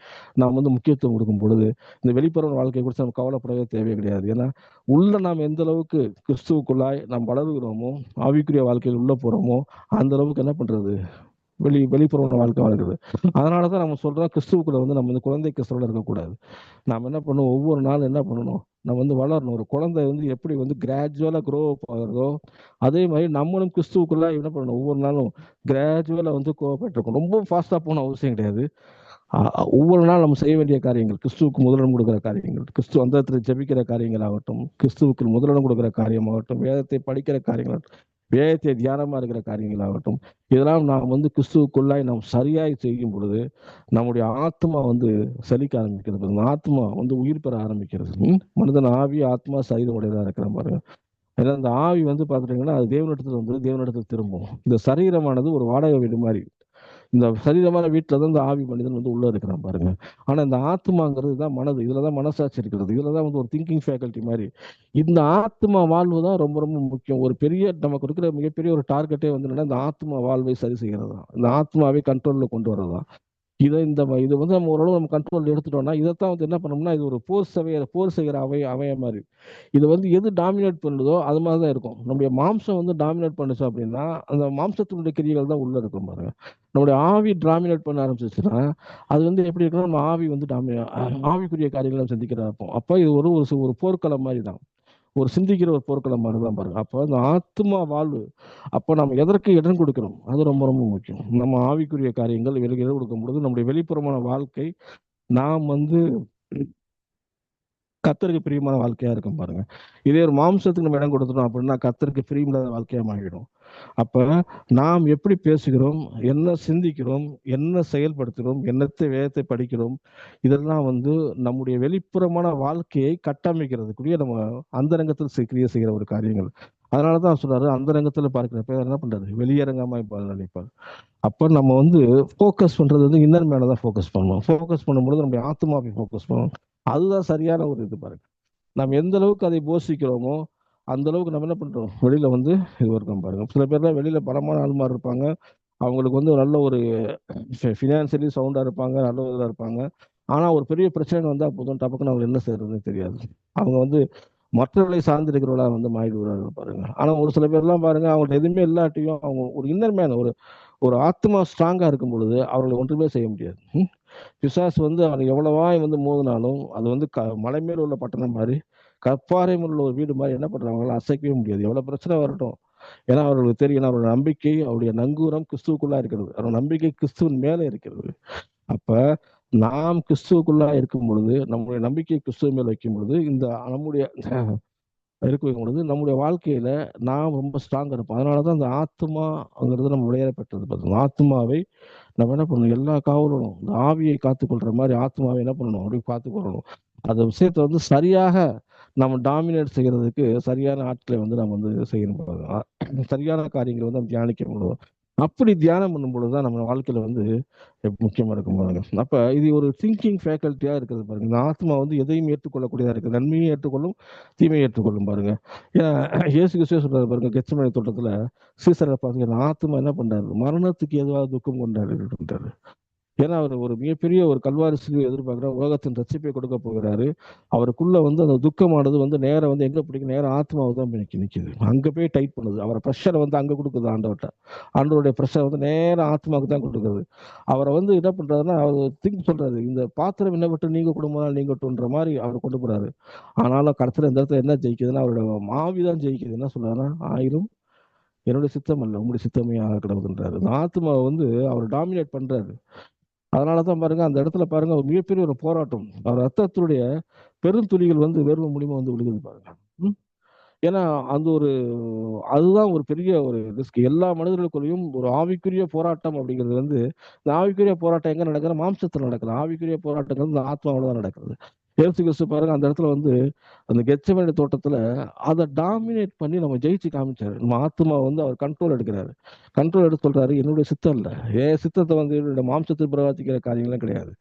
நாம் வந்து முக்கியத்துவம் கொடுக்கும் பொழுது, இந்த வெளிப்புற வாழ்க்கை குறித்து நம்ம கவலைப்படவே தேவையே கிடையாது. ஏன்னா உள்ள நாம் எந்த அளவுக்கு கிறிஸ்துவுக்குள்ளாய் நாம் வளருகிறோமோ, ஆவிக்குரிய வாழ்க்கையில் உள்ள போறோமோ, அந்த அளவுக்கு என்ன பண்றது, வெளிப்புற வாழ்க்கை வாழ்கிறது. அதனாலதான் நம்ம சொல்றோம், கிறிஸ்துவுக்குள்ள வந்து நம்ம வந்து குழந்தை கிறிஸ்துவோட இருக்கக்கூடாது. நாம் என்ன பண்ணணும், ஒவ்வொரு நாளும் என்ன பண்ணணும், நம்ம வந்து வளரணும். ஒரு குழந்தை வந்து எப்படி வந்து கிராஜுவலா க்ரோ அப் ஆகுறதோ, அதே மாதிரி நம்மளும் கிறிஸ்துவுக்குள்ள என்ன பண்ணணும், ஒவ்வொரு நாளும் கிராஜுவலா வந்து கோஆப்ரேட் இருக்கும். ரொம்ப ஃபாஸ்டா போன அவசியம் கிடையாது. ஒவ்வொரு நாள் நம்ம செய்ய வேண்டிய காரியங்கள், கிறிஸ்துவுக்கு முதலிடம் கொடுக்குற காரியங்கள், கிறிஸ்து அந்த இடத்துல ஜெபிக்கிற காரியங்கள் ஆகட்டும், கிறிஸ்துவுக்கு முதலிடம் கொடுக்குற காரியமாகட்டும், வேதத்தை படிக்கிற காரியங்கள், வேதத்தை தியானமா இருக்கிற காரியங்கள் ஆகட்டும், இதெல்லாம் நாம் வந்து கிறிஸ்துவுக்குள்ளாய் நாம் சரியாய் செய்யும் பொழுது நம்முடைய ஆத்மா வந்து செழிக்க ஆரம்பிக்கிறது. அந்த ஆத்மா வந்து உயிர் பெற ஆரம்பிக்கிறது. மனிதன் ஆவி, ஆத்மா, சரீரம் உடையதா இருக்கிற பாருங்க. ஏன்னா இந்த ஆவி வந்து பாத்துட்டீங்கன்னா, அது தேவனிடத்துல வந்து தேவனிடத்துக்கு திரும்பும். இந்த சரீரமானது ஒரு வாடகை வீடு மாதிரி. இந்த சரீரமான வீட்டுல தான் இந்த ஆவி மனிதன் வந்து உள்ள இருக்கிறான் பாருங்க. ஆனா இந்த ஆத்மாங்கிறது தான் மனது, இதுலதான் மனசாட்சி இருக்கிறது, இதுலதான் வந்து ஒரு திங்கிங் ஃபேக்கல்ட்டி மாதிரி. இந்த ஆத்மா வாழ்வு தான் ரொம்ப ரொம்ப முக்கியம். ஒரு பெரிய நமக்கு இருக்கிற மிகப்பெரிய ஒரு டார்கெட்டே வந்து என்னன்னா, இந்த ஆத்மா வாழ்வை சரி செய்யறது தான், இந்த ஆத்மாவை கண்ட்ரோல்ல கொண்டு வரதான். இது வந்து நம்ம ஓரளவு நம்ம கண்ட்ரோல் எடுத்துட்டோம்னா, இதைத்தான் வந்து என்ன பண்ணோம்னா, இது ஒரு போர் செய்கிற அவைய மாதிரி. இது வந்து எது டாமினேட் பண்ணுதோ அது மாதிரி தான் இருக்கும். நம்முடைய மாம்சம் வந்து டாமினேட் பண்ணுச்சு அப்படின்னா, அந்த மாம்சத்தினுடைய கிரியைகள் தான் உள்ள இருக்கும் பாருங்க. நம்முடைய ஆவி டாமினேட் பண்ண ஆரம்பிச்சிச்சுன்னா, அது வந்து எப்படி இருக்குன்னா, நம்ம ஆவி வந்து ஆவிக்குரிய காரியங்களை சிந்திக்கிறதா இருப்போம். அப்போ இது ஒரு போர்க்களம் மாதிரி தான், ஒரு சிந்திக்கிற ஒரு போர்க்களம் மாதிரி தான் பாருங்க. அப்போ அந்த ஆத்மா வாழ்வு, அப்போ நம்ம எதற்கு இடம் கொடுக்கிறோம், அது ரொம்ப ரொம்ப முக்கியம். நம்ம ஆவிக்குரிய காரியங்கள் இடம் கொடுக்கும் பொழுது நம்முடைய வெளிப்புறமான வாழ்க்கை நாம் வந்து கர்த்தருக்கு பிரியமான வாழ்க்கையா இருக்கும் பாருங்க. இதே ஒரு மாம்சத்துக்கு நம்ம இடம் கொடுத்துட்டோம் அப்படின்னா, கர்த்தருக்கு பிரியமில்லாத வாழ்க்கையா மாறிடும். அப்ப நாம் எப்படி பேசுகிறோம், என்ன சிந்திக்கிறோம், என்ன செயல்படுத்துகிறோம், என்னத்தை வேதத்தை படிக்கிறோம், இதெல்லாம் வந்து நம்முடைய வெளிப்புறமான வாழ்க்கையை கட்டமைக்கிறதுக்குரிய நம்ம அந்தரங்கத்தில் கிரியை செய்கிற ஒரு காரியங்கள். அதனாலதான் சொல்றாரு, அந்தரங்கத்துல பார்க்கிறப்ப என்ன பண்றது, வெளியரங்கமாய் நினைப்பார். அப்ப நம்ம வந்து ஃபோக்கஸ் பண்றது வந்து இன்னர் மேல தான் ஃபோக்கஸ் பண்ணணும். ஃபோக்கஸ் பண்ணும்போது நம்முடைய ஆத்மாவை ஃபோக்கஸ் பண்ணணும். அதுதான் சரியான ஒரு இது பாருங்க. நம்ம எந்த அளவுக்கு அதை போஷிக்கிறோமோ அந்த அளவுக்கு நம்ம என்ன பண்றோம், வெளியில வந்து இது இருக்கோம் பாருங்க. சில பேர்லாம் வெளியில பலமான ஆள் மாதிரி இருப்பாங்க, அவங்களுக்கு வந்து நல்ல ஒரு ஃபினான்சியலி சவுண்டா இருப்பாங்க, நல்ல இதாக இருப்பாங்க. ஆனா ஒரு பெரிய பிரச்சனை வந்தா போதும், டப்புக்குன்னு அவங்க என்ன செய்யறதுன்னு தெரியாது. அவங்க வந்து மற்றவர்களை சார்ந்து இருக்கிறவளா வந்து மாறிடுவாங்க பாருங்க. ஆனா ஒரு சில பேர்லாம் பாருங்க, அவங்கள்ட்ட எதுவுமே இல்லாட்டியும் அவங்க ஒரு இன்னர் மேன், ஒரு ஆத்மா ஸ்ட்ராங்கா இருக்கும் பொழுது அவர்களை ஒன்றுமே செய்ய முடியாது. பிசாசு வந்து அவனை எவ்வளவாய் வந்து மோதினாலும் அது வந்து மலை மேல் உள்ள பட்டணம் மாதிரி, கற்பாறை மேல் உள்ள ஒரு வீடு மாதிரி என்ன பண்றாங்க, அசைக்கவே முடியாது. எவ்வளவு பிரச்சனை வரட்டும், ஏன்னா அவர்களுக்கு தெரியும் அவருடைய நம்பிக்கை, அவருடைய நங்கூரம் கிறிஸ்துவுக்குள்ளா இருக்கிறது. அவருடைய நம்பிக்கை கிறிஸ்துவின் மேலே இருக்கிறது. அப்ப நாம் கிறிஸ்துவுக்குள்ளா இருக்கும் பொழுது, நம்முடைய நம்பிக்கை கிறிஸ்துவ மேல் வைக்கும் பொழுது, இந்த நம்முடைய இருக்கும் பொழுது நம்முடைய வாழ்க்கையில நாம் ரொம்ப ஸ்ட்ராங்கா இருப்போம். அதனாலதான் அந்த ஆத்மாங்கிறது நம்ம விளையாடப்பட்டது. பார்த்தோம் ஆத்மாவை நம்ம என்ன பண்ணணும், எல்லா காவலும் இந்த ஆவியை காத்துக்கொள்ற மாதிரி ஆத்மாவை என்ன பண்ணணும், அப்படி காத்துக்கொள்ளணும். அந்த விஷயத்த வந்து சரியாக நம்ம டாமினேட் செய்யறதுக்கு சரியான ஆட்களை வந்து நம்ம வந்து செய்யணும். சரியான காரியங்களை வந்து நம்ம தியானிக்க முடியும். அப்படி தியானம் பண்ணும் பொழுதுதான் நம்ம வாழ்க்கையில வந்து முக்கியமா இருக்கும் பாருங்க. அப்ப இது ஒரு திங்கிங் ஃபேக்கல்ட்டியா இருக்கிறது பாருங்க. இந்த ஆத்மா வந்து எதையும் ஏற்றுக்கொள்ளக்கூடியதா இருக்கு. நன்மையை ஏற்றுக்கொள்ளும், தீமையை ஏற்றுக்கொள்ளும் பாருங்க. ஏன்னா இயேசு கிறிஸ்துவே சொல்றாரு பாருங்க, கெத்செமனே தோட்டத்துல சீசரை பாருங்க, ஆத்மா என்ன பண்றாரு, மரணத்துக்கு எதுவாக துக்கம் கொண்டாரு. ஏன்னா அவர் ஒரு மிகப்பெரிய ஒரு கல்வாரி சிலுவை எதிர்பார்க்கிறார், உலகத்தின் ரட்சிப்பை கொடுக்க போகிறாரு. அவருக்குள்ள வந்து அந்த துக்கமானது வந்து நேரம் வந்து எங்க பிடிக்கும், நேரம் ஆத்மாவை தான் நிக்குது. அங்க போய் டைட் பண்ணுது. அவரை ப்ரெஷரை வந்து அங்க கொடுக்குது ஆண்டவர்கிட்ட. ஆண்டவருடைய ப்ரெஷர் வந்து நேரம் ஆத்மாவுக்கு தான் கொடுக்குது. அவரை வந்து என்ன பண்றாருன்னா, அவர் திங்க் சொல்றாரு, இந்த பாத்திரம் என்ன விட்டு நீங்க குடும்பம் நீங்கட்டுன்ற மாதிரி அவர் கொண்டு போறாரு. ஆனாலும் கடைசியில் இந்த இடத்துல என்ன ஜெயிக்குதுன்னா, அவருடைய மாவிதான் ஜெயிக்குது. என்ன சொல்றாருன்னா, ஆயிரும் என்னுடைய சித்தம் அல்ல உங்களுடைய சித்தமே ஆக கிடக்குதுன்றாரு. இந்த ஆத்மாவை வந்து அவர் டாமினேட் பண்றாரு. அதனாலதான் பாருங்க அந்த இடத்துல பாருங்க ஒரு மிகப்பெரிய ஒரு போராட்டம். அவர் ரத்தத்துடைய பெருந்துளிகள் வந்து வேர்வை மூலியமா வந்து விழுகுது பாருங்க. ம்? ஏன்னா அந்த ஒரு அதுதான் ஒரு பெரிய ஒரு ரிஸ்க். எல்லா மனிதர்களுக்குள்ளேயும் ஒரு ஆவிக்குரிய போராட்டம் அப்படிங்கிறது வந்து, இந்த ஆவிக்குரிய போராட்டம் எங்க நடக்குது, மாம்சத்துல நடக்குது. ஆவிக்குரிய போராட்டங்கள் இந்த ஆத்மாவில தான் நடக்குது. இயேசு கிறிஸ்து பாருங்க அந்த இடத்துல வந்து அந்த கெத்செமனே தோட்டத்துல அதை டாமினேட் பண்ணி நம்ம ஜெயிச்சு காமிச்சாரு. நம்ம ஆத்மா வந்து அவர் கண்ட்ரோல் எடுக்கிறாரு. கண்ட்ரோல் எடுத்து சொல்றாரு, என்னுடைய சித்தம் இல்லை, என் சித்தத்தை வந்து என்னுடைய மாம்சத்தை பிரவாசிக்கிற காரியங்களும் கிடையாது.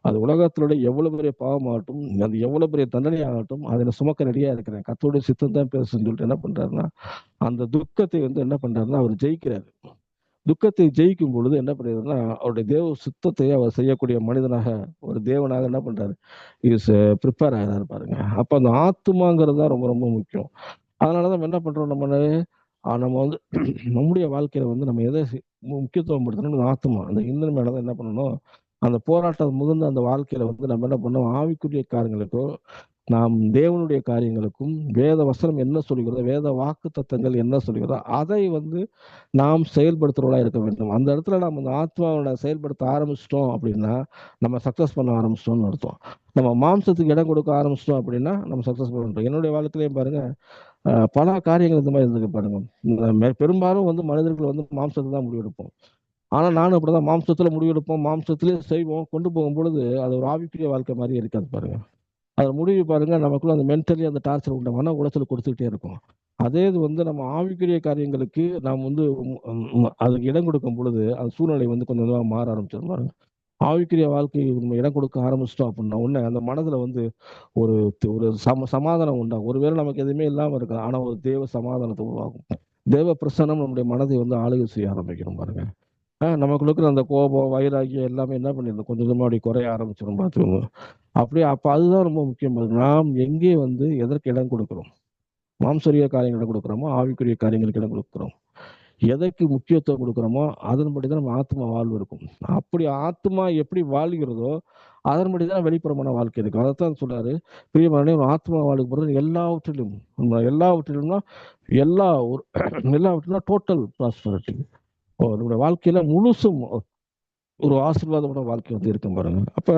அது உலகத்தினுடைய எவ்வளவு பெரிய பாவமாகட்டும், அது எவ்வளவு பெரிய தண்டனை ஆகட்டும், அதில் சுமக்க ரெடியா இருக்கிறேன், கர்த்தருடைய சித்தம் தான் பேசுன்னு சொல்லிட்டு என்ன பண்றாருன்னா, அந்த துக்கத்தை வந்து என்ன பண்றாருன்னா அவர் ஜெயிக்கிறாரு. துக்கத்தை ஜெயிக்கும் பொழுது என்ன பண்றாருன்னா, அவருடைய தேவ சித்தத்தை அவர் செய்யக்கூடிய மனிதனாக, ஒரு தேவனாக என்ன பண்றாரு, இஸ் ப்ரிப்பேர் ஆகிறாரு பாருங்க. அப்ப அந்த ஆத்துமாங்கிறது தான் ரொம்ப ரொம்ப முக்கியம். அதனாலதான் நம்ம என்ன பண்றோம், நம்ம வந்து நம்முடைய வாழ்க்கையில வந்து நம்ம எதை முக்கியத்துவம் படுத்தணும், ஆத்மா அந்த இன்னும் மேலதான் என்ன பண்ணணும், அந்த போராட்டம் முகந்த அந்த வாழ்க்கையில வந்து நம்ம என்ன பண்ணோம், ஆவிக்குரிய காரியங்களுக்கோ நாம் தேவனுடைய காரியங்களுக்கும் வேத வசனம் என்ன சொல்கிறதோ, வேத வாக்கு தத்தங்கள் என்ன சொல்கிறதோ அதை வந்து நாம் செயல்படுத்துறவங்களா இருக்க வேண்டும். அந்த இடத்துல நம்ம அந்த ஆத்மாவோட செயல்படுத்த ஆரம்பிச்சிட்டோம் அப்படின்னா நம்ம சக்சஸ் பண்ண ஆரம்பிச்சிட்டோம்னு அர்த்தம். நம்ம மாம்சத்துக்கு இடம் கொடுக்க ஆரம்பிச்சிட்டோம் அப்படின்னா நம்ம சக்சஸ் பண்ணுறோம். என்னுடைய வாழ்க்கையிலையும் பாருங்க பல காரியங்கள் இந்த மாதிரி இருந்துக்கு பாருங்க. பெரும்பாலும் வந்து மனிதர்கள் வந்து மாம்சத்தை தான் முடிவெடுப்போம். ஆனா நானும் அப்படிதான் மாம்சத்துல முடிவெடுப்போம், மாம்சத்திலே செய்வோம். கொண்டு போகும் பொழுது அது ஒரு ஆவிக்குரிய வாழ்க்கை மாதிரி இருக்காது பாருங்க. அது முடிவு பாருங்க, நமக்குள்ள அந்த மென்டலி அந்த டார்ச்சர் உண்ட மன உளைச்சல் கொடுத்துக்கிட்டே இருக்கும். அதே இது வந்து நம்ம ஆவிக்குரிய காரியங்களுக்கு நாம் வந்து அதுக்கு இடம் கொடுக்கும் பொழுது அந்த சூழ்நிலை வந்து கொஞ்சம் கொஞ்சமாக மாற ஆரம்பிச்சிடும் பாருங்க. ஆவிக்குரிய வாழ்க்கை நம்ம இடம் கொடுக்க ஆரம்பிச்சிட்டோம் அப்படின்னா உடனே அந்த மனதுல வந்து ஒரு ஒரு சமாதானம் உண்டாகும். ஒருவேளை நமக்கு எதுவுமே இல்லாம இருக்கலாம், ஆனா ஒரு தேவ சமாதானத்தை உருவாகும். தேவ பிரசன்னம் நம்முடைய மனதை வந்து ஆளுகை செய்ய ஆரம்பிக்கணும் பாருங்க. நமக்கு இருக்கிற அந்த கோபம் வைராகியம் எல்லாமே என்ன பண்ணிடணும், கொஞ்சம் கொஞ்சமா அப்படி குறைய ஆரம்பிச்சிடும் பார்த்துக்கோங்க. அப்படியே அப்ப அதுதான் ரொம்ப முக்கியம். நாம் எங்கே வந்து எதற்கு இடம் கொடுக்கிறோம், மாம்சரிய காரியங்கள் இடம் கொடுக்குறோமோ ஆவிக்குரிய காரியங்களுக்கு இடம் கொடுக்குறோம், எதற்கு முக்கியத்துவம் கொடுக்குறோமோ அதன்படி தான் நம்ம ஆத்மா வாழ்வு இருக்கும். அப்படி ஆத்மா எப்படி வாழ்கிறதோ அதன்படி தான் வெளிப்புறமான வாழ்க்கை இருக்கும். அதைத்தான் சொல்றாரு, பிரியமான ஒரு ஆத்மா வாழ்க்கை பொறுத்த எல்லாவற்றிலும், எல்லாவற்றிலும்னா எல்லாவற்றிலும் டோட்டல் ப்ராஸ்பரிட்டி, நம்முடைய வாழ்க்கையில முழுசும் ஒரு ஆசீர்வாதமான வாழ்க்கை வந்து இருக்கும் பாருங்க. அப்ப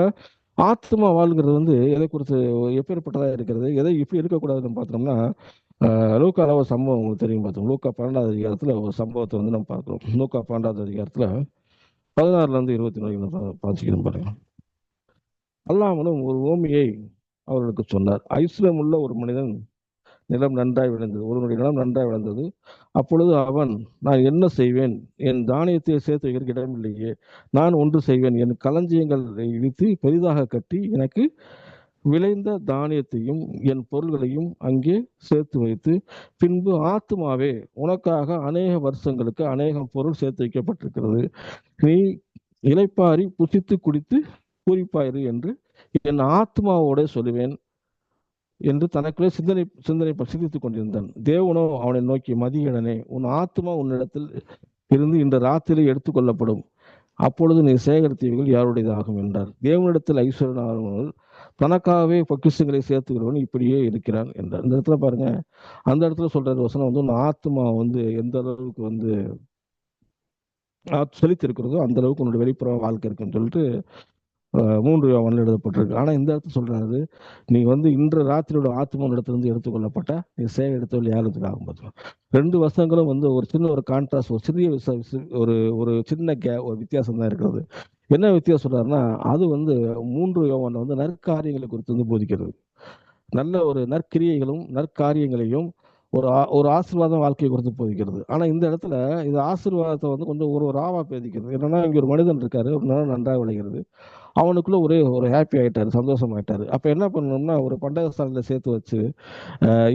ஆத்மா வாழ்கிறது வந்து எதை குறித்து எப்பேற்பட்டதா இருக்கிறது, எதை இப்படி இருக்கக்கூடாதுன்னு பார்த்தோம்னா, லூக்கால ஒரு சம்பவம் உங்களுக்கு தெரியும் பார்த்தோம். லூக்கா 12வது அதிகாரத்துல ஒரு சம்பவத்தை வந்து நம்ம பார்க்கிறோம். லூக்கா 12வது அதிகாரத்துல 16ல இருந்து 24 பாதிக்கணும் பாருங்க. அல்லாமலும் ஒரு ஓமையை அவர்களுக்கு சொன்னார். ஐஸ்வர்யம் உள்ள ஒரு மனிதன் நிலம் நன்றாய் விளைந்தது, ஒருவனுடைய நிலம் நன்றாய் விளைந்தது. அப்பொழுது அவன், நான் என்ன செய்வேன், என் தானியத்தை சேர்த்து வைக்கிறதுக்கு இடமில்லையே, நான் ஒன்று செய்வேன், என் களஞ்சியங்களை இழுத்து பெரிதாக கட்டி எனக்கு விளைந்த தானியத்தையும் என் பொருள்களையும் அங்கே சேர்த்து வைத்து, பின்பு ஆத்துமாவே உனக்காக அநேக வருஷங்களுக்கு அநேகம் பொருள் சேர்த்து வைக்கப்பட்டிருக்கிறது, நீ இளைப்பாரி புசித்து குடித்து பூரிப்பாயிரு என்று என் ஆத்மாவோட சொல்லுவேன் என்று தனக்குள்ளே சிந்தித்துக் கொண்டிருந்தான். தேவனோ அவனை நோக்கி, மதியீனனே, உன் ஆத்மா உன்னிடத்தில் இருந்து இன்று ராத்திரி எடுத்துக்கொள்ளப்படும், அப்பொழுது நீ சேகரித்தவைகள் யாருடையதாகும் என்றார். தேவனிடத்தில் ஐஸ்வர்யனானவர்கள் தனக்காகவே பொக்கிஷங்களை சேர்த்துக்கிறவன் இப்படியே இருக்கிறான் என்றார். இந்த இடத்துல பாருங்க, அந்த இடத்துல சொல்ற வசனம் வந்து உன் ஆத்மா வந்து எந்த அளவுக்கு வந்து செலுத்தி இருக்கிறதோ அந்த அளவுக்கு உன்னோட வெளிப்புற வாழ்க்கை இருக்குன்னு சொல்லிட்டு 3 யோவான்ல எழுதப்பட்டிருக்கு. ஆனா இந்த இடத்துல சொல்றாரு, நீ வந்து இன்று ராத்திரியோட ஆத்மா இடத்திலிருந்து எடுத்துக்கொள்ளப்பட்ட நீ சேவை எடுத்தவள் யாருக்கு ஆகும் பார்த்தோம். 2 வசனங்களும் வந்து ஒரு சின்ன ஒரு கான்ட்ராஸ்ட், ஒரு சிறிய ஒரு ஒரு சின்ன ஒரு வித்தியாசம் தான் இருக்கிறது. என்ன வித்தியாசம் சொல்றாருன்னா, அது வந்து 3 யோவான் வந்து நற்காரியங்களை குறித்து வந்து போதிக்கிறது. நல்ல ஒரு நற்கிரியைகளும் நற்காரியங்களையும் ஒரு ஆசீர்வாதம் வாழ்க்கையை குறித்து போதிக்கிறது. ஆனா இந்த இடத்துல இது ஆசீர்வாதத்தை வந்து கொஞ்சம் ஒரு ஆவா பேதிக்கிறது. என்னன்னா, இங்க ஒரு மனிதன் இருக்காரு, ஒரு நாள் நன்றாக விளைகிறது, அவனுக்குள்ள ஒரே ஒரு ஹாப்பி ஆயிட்டாரு, சந்தோஷம் ஆயிட்டாரு. அப்ப என்ன பண்ணணும்னா, ஒரு பண்டகசாலையில சேர்த்து வச்சு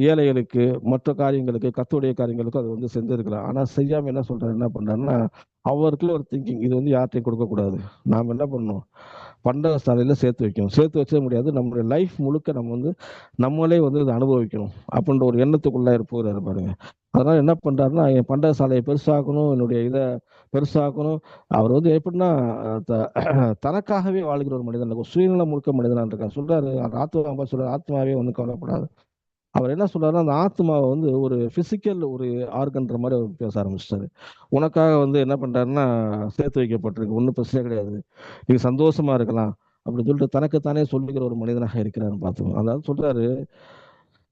ஏழைகளுக்கு மற்ற காரியங்களுக்கு கத்துடைய காரியங்களுக்கு அது வந்து செஞ்சிருக்கலாம். ஆனா செய்யாம என்ன சொல்றாரு, என்ன பண்றாருன்னா, அவருக்குள்ள ஒரு திங்கிங், இது வந்து யார்ட்டையும் கொடுக்கக்கூடாது, நாம் என்ன பண்ணணும், பண்டகசாலையில சேர்த்து வைக்கணும். சேர்த்து வச்சே முடியாது, நம்மளுடைய லைஃப் முழுக்க நம்ம வந்து நம்மளே வந்து இதை அனுபவிக்கணும் அப்படின்ற ஒரு எண்ணத்துக்குள்ள போகிறாரு பாருங்க. அதனால என்ன பண்றாருன்னா, என் பண்டகசாலையை பெருசாக்கணும், என்னுடைய இதை பெருசாக்கணும். அவர் வந்து எப்படின்னா தனக்காகவே வாழ்கிற ஒரு மனிதன், ஒரு சுயநலம் முழுக்க மனிதனா இருக்கார். சொல்றாரு அந்த ஆத்மா சொல்றாரு, ஆத்மாவே ஒன்றும் கவலைப்படாது. அவர் என்ன சொல்றாருன்னா, அந்த ஆத்மாவை வந்து ஒரு பிசிக்கல் ஒரு ஆர்கன்ற மாதிரி அவர் பேச ஆரம்பிச்சிட்டாரு. உனக்காக வந்து என்ன பண்றாருன்னா சேர்த்து வைக்கப்பட்டிருக்கு, ஒன்றும் பிரச்சனை கிடையாது, நீ சந்தோஷமா இருக்கலாம் அப்படின்னு சொல்லிட்டு தனக்குத்தானே சொல்லுகிற ஒரு மனிதனாக இருக்கிறாருன்னு பார்த்தோம். அதாவது சொல்றாரு,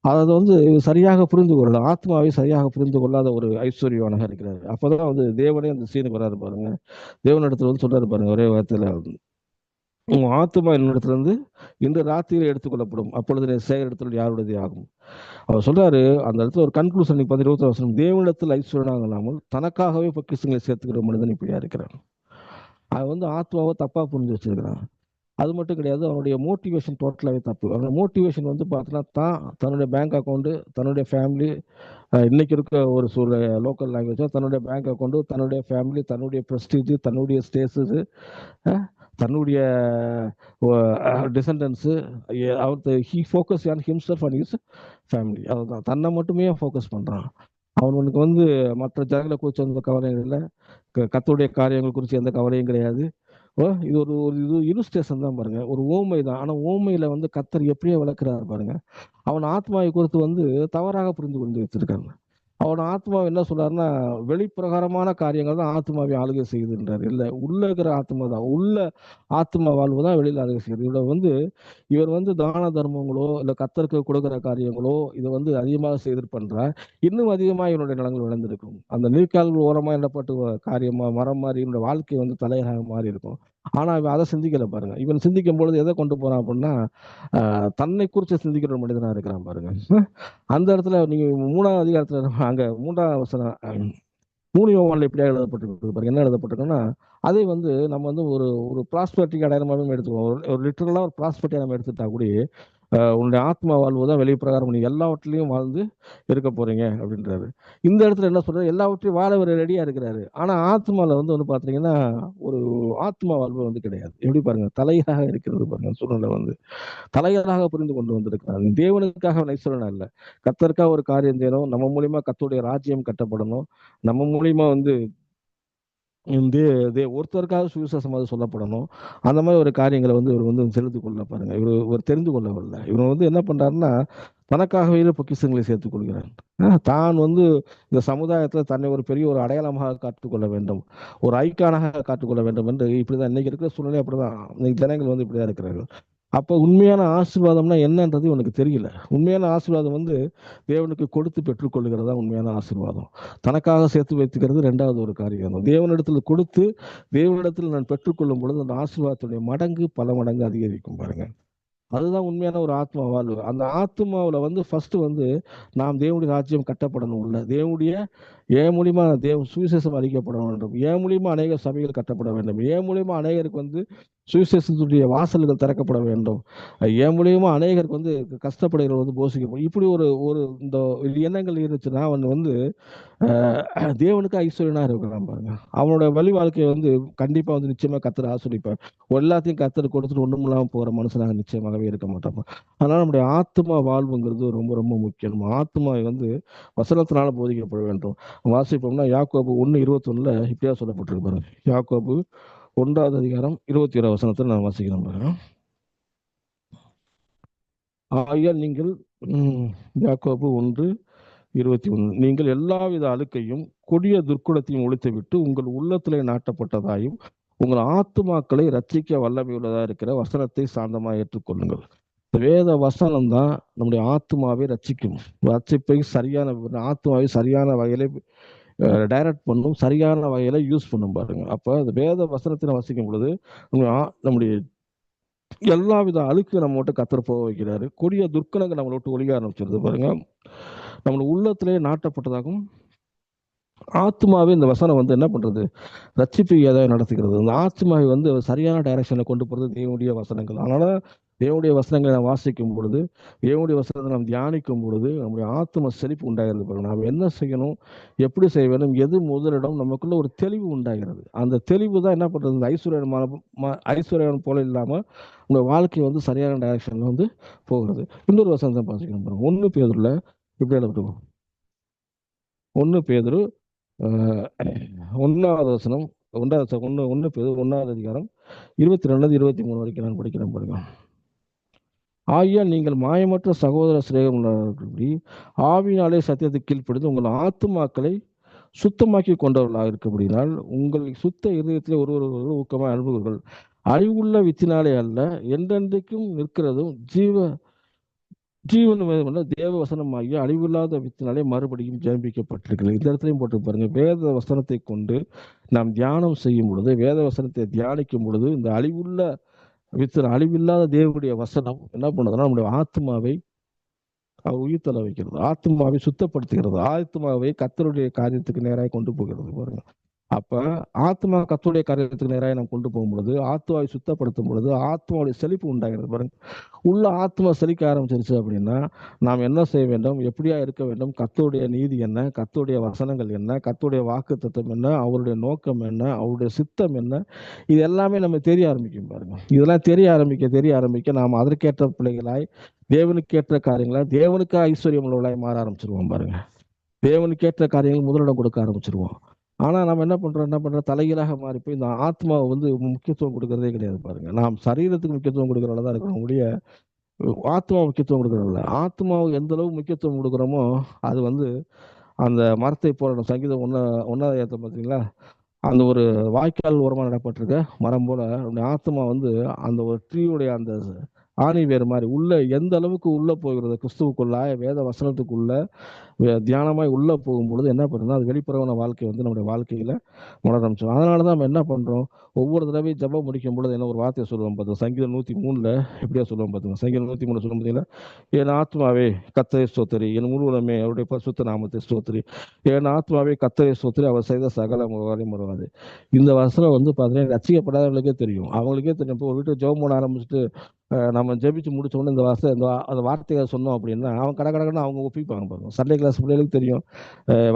அதாவது வந்து சரியாக புரிந்து கொள்ளலாம், ஆத்மாவை சரியாக புரிந்து கொள்ளாத ஒரு ஐஸ்வர்யவானாக இருக்கிறாரு. அப்பதான் வந்து தேவனே அந்த சீனுக்கு வராரு பாருங்க. தேவனிடத்துல வந்து சொல்றாரு பாருங்க ஒரே வார்த்தையில, உன் ஆத்மா என்னிடத்திலிருந்து இன்று ராத்திரியில் எடுத்துக்கொள்ளப்படும், அப்பொழுது நீ சேகரிடத்தில் யாருடையது ஆகும். அவர் சொல்றாரு அந்த இடத்துல ஒரு கன்க்ளூஷன் 20 தேவனிடத்தில் ஐஸ்வர்யனாக இல்லாமல் தனக்காகவே பொக்கிஷங்களை சேர்த்துக்கிற மனிதன் இப்படியா இருக்கிறான். அவன் வந்து ஆத்மாவை தப்பா புரிஞ்சு வச்சிருக்கிறான். அது மட்டும் கிடையாது, அவனுடைய மோட்டிவேஷன் டோட்டலாகவே தப்பு. அவனோட மோட்டிவேஷன் வந்து பார்த்தீங்கன்னா தன்னுடைய பேங்க் அக்கௌண்ட்டு, தன்னுடைய ஃபேமிலி, இன்னைக்கு இருக்க ஒரு லோக்கல் லாங்குவேஜ், தன்னுடைய பேங்க் அக்கௌண்ட்டு, தன்னுடைய ஃபேமிலி, தன்னுடைய ப்ரெஸ்டீஜ், தன்னுடைய ஸ்டேட்டஸ், தன்னுடைய டிசண்டன்ஸு, அவர் he focus on himself and his family. அதுதான், தன்னை மட்டுமே ஃபோக்கஸ் பண்ணுறான். அவனுக்கு வந்து மற்ற ஜனங்களை குறித்து எந்த கவலையும் இல்லை, கர்த்தருடைய காரியங்கள் குறித்து எந்த கவலையும் கிடையாது. இது ஒரு ஒரு இது இலுஸ்ட்ரேஷன் தான் பாருங்க, ஒரு ஓமை தான். ஆனால் ஓமையில வந்து கர்த்தர் எப்படியே விளக்குறாரு பாருங்க. அவன் ஆத்மாவை குறித்து வந்து தவறாக புரிந்து கொண்டு வச்சிருக்காங்க. அவன் ஆத்மா என்ன சொல்றாருன்னா, வெளிப்பிரகாரமான காரியங்கள் தான் ஆத்மாவை ஆளுகை செய்யுதுன்றார். இல்லை, உள்ள இருக்கிற ஆத்மா தான், உள்ள ஆத்மா வாழ்வு தான் வெளியில் ஆளுகை செய்யுது. இவர் வந்து தான தர்மங்களோ இல்லை கத்தருக்கு கொடுக்குற காரியங்களோ இதை வந்து அதிகமாக செய்து பண்றா, இன்னும் அதிகமாக இவனுடைய நிலங்கள் விளைந்திருக்கும். அந்த நீர்க்கால்கள் ஓரமா என்னப்பட்டு காரியமா மரம் மாதிரி இவனுடைய வாழ்க்கை வந்து தலையாக மாறி இருக்கும். ஆனா இவன் அதை சிந்திக்கல பாருங்க. இவன் சிந்திக்கும் பொழுது எதை கொண்டு போறான் அப்படின்னா, தன்னை குறித்து சிந்திக்கிற ஒரு மனிதனா இருக்கிறான் பாருங்க. அந்த இடத்துல நீங்க 3ஆம் அதிகாரத்துல அங்க 3ஆம் வசனம் 3 யோவான்ல எப்படியா எழுதப்பட்டிருக்கு பாருங்க. என்ன எழுதப்பட்டிருக்குன்னா, அதை வந்து நம்ம வந்து ஒரு ஒரு ப்ராஸ்பெரிட்டிக்கு அடையாளமாகவே எடுத்துக்குவோம். ஒரு லிட்டரலா ஒரு ப்ராஸ்பெரிட்டியை நம்ம எடுத்துட்டா கூட, உன்னுடைய ஆத்மா வாழ்வு தான் வெளி பிரகாரம் நீ எல்லாவற்றிலையும் வாழ்ந்து இருக்க போறீங்க அப்படின்றாரு. இந்த இடத்துல என்ன சொல்றாரு, எல்லாவற்றையும் வாழ ஒரு ரெடியா இருக்கிறாரு. ஆனா ஆத்மால வந்து பாத்தீங்கன்னா ஒரு ஆத்மா வாழ்வு வந்து கிடையாது. எப்படி பாருங்க, தலையாக இருக்கிறது பாருங்க சூழ்நிலை வந்து தலைகளாக புரிந்து கொண்டு வந்திருக்கிறார். தேவனுக்காக ஐஸ்வரனா இல்லை, கத்தருக்காக ஒரு காரியம் செய்யணும், நம்ம மூலியமா கத்தருடைய ராஜ்யம் கட்டப்படணும், நம்ம மூலியமா வந்து ஒருத்தருக்காக சுவிசேஷம் அது சொல்லப்படணும். அந்த மாதிரி ஒரு காரியங்களை வந்து இவர் வந்து செலுத்திக் கொள்ள பாருங்க. இவர் தெரிந்து கொள்ளவில்லை. இவர் வந்து என்ன பண்றாருன்னா, தனக்காகவே பொக்கிஷங்களை சேர்த்துக் கொள்கிறார். தான் வந்து இந்த சமுதாயத்தில் தன்னை ஒரு பெரிய ஒரு அடையாளமாக காத்துக்கொள்ள வேண்டும், ஒரு ஐக்கானாக காத்துக்கொள்ள வேண்டும் என்று இப்படிதான் இன்னைக்கு இருக்கிற சூழ்நிலை. அப்படிதான் இன்னைக்கு ஜனங்கள் வந்து இப்படிதான் இருக்கிறார்கள். அப்ப உண்மையான ஆசீர்வாதம்னா என்னன்றது உனக்கு தெரியல. உண்மையான ஆசீர்வாதம் வந்து தேவனுக்கு கொடுத்து பெற்றுக்கொள்ளுகிறதா உண்மையான ஆசீர்வாதம். தனக்காக சேர்த்து வைத்துக்கிறது ரெண்டாவது ஒரு காரியம். தேவனிடத்தில் கொடுத்து தேவனிடத்தில் நான் பெற்றுக்கொள்ளும் பொழுது அந்த ஆசீர்வாதத்துடைய மடங்கு பல மடங்கு அதிகரிக்கும் பாருங்க. அதுதான் உண்மையான ஒரு ஆத்மா வாழ்வு. அந்த ஆத்மாவில் வந்து ஃபர்ஸ்ட் வந்து நாம் தேவனுடைய ராஜ்யம் கட்டப்படணும், உள்ள தேவனுடைய ஏன் மூலியமா சுவிசேஷம் அறிக்கப்பட வேண்டும், ஏன் மூலியமா அநேக சபைகள் கட்டப்பட வேண்டும், ஏன் மூலியமா அநேகருக்கு வந்து சுவிசேஷத்துடைய வாசல்கள் திறக்கப்பட வேண்டும், ஏன் மூலியமா அநேகருக்கு வந்து கஷ்டப்படுகிறவர்கள் வந்து போஷிக்கப்படும். இப்படி ஒரு ஒரு இந்த எண்ணங்கள் இருந்துச்சுன்னா அவன் வந்து தேவனுக்கு ஐஸ்வர்யனா இருக்கலாம் பாருங்க. அவனோட வழி வாழ்க்கையை வந்து கண்டிப்பா வந்து நிச்சயமா கத்தர் ஆசிரிப்பார். எல்லாத்தையும் கத்தர் கொடுத்துட்டு ஒண்ணும் இல்லாம போற மனுஷனாக நிச்சயமாகவே இருக்க மாட்டான். அதனால நம்முடைய ஆத்மா வாழ்வுங்கிறது ரொம்ப ரொம்ப முக்கியம். நம்ம ஆத்மா வந்து வசனத்தினால போதிக்கப்பட வேண்டும். வாசிப்போம்னா யாக்கோபு 1:21 இப்படியா சொல்லப்பட்டிருக்கு பாருங்க. யாக்கோபு 1ஆம் அதிகாரம் 21 வசனத்தில் நான் வாசிக்கிறேன் பாருங்க. ஆகையால் நீங்கள் யாக்கோபு 1:21 நீங்கள் எல்லாவித அழுக்கையும் கொடிய துர்க்குணத்தையும் ஒழித்துவிட்டு உங்கள் உள்ளத்திலே நாட்டப்பட்டதாயும் உங்கள் ஆத்துமாக்களை ரட்சிக்க வல்லமையுள்ளதா இருக்கிற வசனத்தை சாந்தமாக ஏற்றுக்கொள்ளுங்கள். வேத வசனம் தான் நம்முடைய ஆத்மாவை ரட்சிக்கும். ரட்சிப்பை சரியான ஆத்மாவை சரியான வகையில டைரக்ட் பண்ணும், சரியான வகையில யூஸ் பண்ணும் பாருங்க. அப்ப அந்த வேத வசனத்தை வசிக்கும் பொழுது நம்முடைய எல்லா வித அழுக்கு நம்ம விட்டு கத்தர் போக வைக்கிறாரு. கொடிய துர்க்கணங்கள் நம்மளை விட்டு ஒழிய ஆரம்பிச்சிருது பாருங்க. நம்மளோட உள்ளத்திலே நாட்டப்பட்டதாகவும் ஆத்மாவே இந்த வசனம் என்ன பண்றது, ரட்சிப்பு ஏதாவது நடத்துகிறது. இந்த ஆத்மாவை சரியான டைரக்ஷன்ல கொண்டு போறது தேவனுடைய வசனங்கள். அதனால தேவனுடைய வசனங்களை நாம் வாசிக்கும் பொழுது, தேவனுடைய வசனத்தை நாம் தியானிக்கும் பொழுது நம்முடைய ஆத்ம செழிப்பு உண்டாகிறது பாருங்க. நாம் என்ன செய்யணும், எப்படி செய்ய வேண்டும், எது முதலிடம், நமக்குள்ள ஒரு தெளிவு உண்டாகிறது. அந்த தெளிவு தான் என்ன பண்றது, இந்த ஐஸ்வர்யன் போல இல்லாம உங்க வாழ்க்கை சரியான டைரக்ஷன்ல போகிறது. இன்னொரு வசனத்தை பாசிக்கணும் பாருங்க. 1 பேதுருல இப்படி எழுதுவோம். 1 பேதுரு 1வது வசனம், 1 பேதுரு 1வது அதிகாரம் 22-23 வரைக்கும் நான் படிக்கிறேன் பாருங்க. ஆகியால் நீங்கள் மாயமற்ற சகோதர சிநேகம் ஆவியினாலே சத்தியத்தை கீழ்ப்படிந்து உங்கள் ஆத்துமாக்களை சுத்தமாக்கி கொண்டவர்களாக இருக்கபடினால் உங்கள் சுத்த இதயத்திலே ஒருவர் ஊக்கமாக அனுப்புவீர்கள். அறிவுள்ள வித்தினாலே அல்ல, என்றென்றைக்கும் நிற்கிறதும் ஜீவன் தேவ வசனமாகிய அழிவில்லாத வித்தினாலே மறுபடியும் ஜெபிக்கப்பட்டிருக்கிறது. இந்த இடத்துலையும் போட்டு பாருங்க. வேத வசனத்தை கொண்டு நாம் தியானம் செய்யும் பொழுது, வேத வசனத்தை தியானிக்கும் பொழுது இந்த அழிவில்லாத தேவனுடைய வசனம் என்ன பண்ணுதுன்னா நம்முடைய ஆத்மாவை உயிர்த்தல வைக்கிறது, ஆத்மாவை சுத்தப்படுத்துகிறது, ஆத்மாவை கர்த்தருடைய காரியத்துக்கு நேராக கொண்டு போகிறது பாருங்க. அப்ப ஆத்மா கர்த்தருடைய காரியத்துக்கு நேராக நாம் கொண்டு போகும் பொழுது, ஆத்மாவை சுத்தப்படுத்தும் பொழுது ஆத்மாவுடைய செழிப்பு உண்டாகிறது பாருங்க. உள்ள ஆத்மா செழிக்க ஆரம்பிச்சிருச்சு அப்படின்னா நாம் என்ன செய்ய வேண்டும், எப்படியா இருக்க வேண்டும், கர்த்தருடைய நீதி என்ன, கர்த்தருடைய வசனங்கள் என்ன, கர்த்தருடைய வாக்குத்தத்தம் என்ன, அவருடைய நோக்கம் என்ன, அவருடைய சித்தம் என்ன, இது எல்லாமே நம்ம தெரிய ஆரம்பிக்கும் பாருங்க. இதெல்லாம் தெரிய ஆரம்பிக்க நாம் அதற்கேற்ற பிள்ளைகளாய், தேவனுக்கேற்ற காரியங்களாய், தேவனுக்கு ஐஸ்வர்யம் உள்ளவர்களாய் மாற ஆரம்பிச்சிருவோம் பாருங்க. தேவனுக்கேற்ற காரியங்கள் முதலிடம் கொடுக்க ஆரம்பிச்சிருவோம். ஆனா நம்ம என்ன பண்றோம், தலைகீழாக மாறி போய் இந்த ஆத்மாவை முக்கியத்துவம் கொடுக்கறதே கிடையாது பாருங்க. நாம் சரீரத்துக்கு முக்கியத்துவம் கொடுக்கறவள தான் இருக்கிறோம் முடிய ஆத்மா முக்கியத்துவம் கொடுக்கறதில்ல. ஆத்மாவுக்கு எந்த அளவு முக்கியத்துவம் கொடுக்குறோமோ அது அந்த மரத்தை போல, சங்கீதம் 1 பார்த்தீங்களா, அந்த ஒரு வாய்க்கால் ஓரமாக நடப்பட்டிருக்க மரம் போல ஆத்மா அந்த ஒரு ட்ரீயுடைய அந்த ஆணி வேறு மாதிரி உள்ள எந்த அளவுக்கு உள்ள போகிறது, கிறிஸ்துவுக்குள்ள வேத வசனத்துக்குள்ள தியானமாய் உள்ள போகும் பொழுது என்ன பண்ணுறோம்னா அது வெளிப்புறமான வாழ்க்கை நம்முடைய வாழ்க்கையில உணர ஆரம்பிச்சோம். அதனால தான் நம்ம என்ன பண்றோம், ஒவ்வொரு தடவையும் ஜெபம் முடிக்கும் பொழுது என்ன ஒரு வார்த்தையை சொல்லுவோம் பார்த்துங்க. சங்கீதம் 103 இப்படியா சொல்லுவோம் பார்த்துங்க. சங்கீதம் 103 சொல்லும் பார்த்தீங்களா, என் ஆத்மாவே கர்த்தரை ஸ்தோத்திரி, என் முழுவதுமே அவருடைய பரிசுத்த நாமத்தை ஸ்தோத்திரி, என் ஆத்மாவே கர்த்தரை ஸ்தோத்திரி, அவர் செய்த சகல வேலையும் வருவாது. இந்த வசனம் பார்த்தீங்கன்னா ரசிக்கப்படாதவங்களுக்கே தெரியும், அவங்களுக்கே தெரியும். இப்போ ஒரு வீட்டு ஜெபம் பண்ண ஆரம்பிச்சுட்டு நம்ம ஜெபிச்சு முடிச்ச உடனே அந்த வார்த்தையை சொன்னோம் அப்படின்னா அவன் கடகடன்னு அவங்க ஒப்பிப்பாங்க பாருங்க. சண்டே கிளாஸ் பிள்ளைகளுக்கு தெரியும்,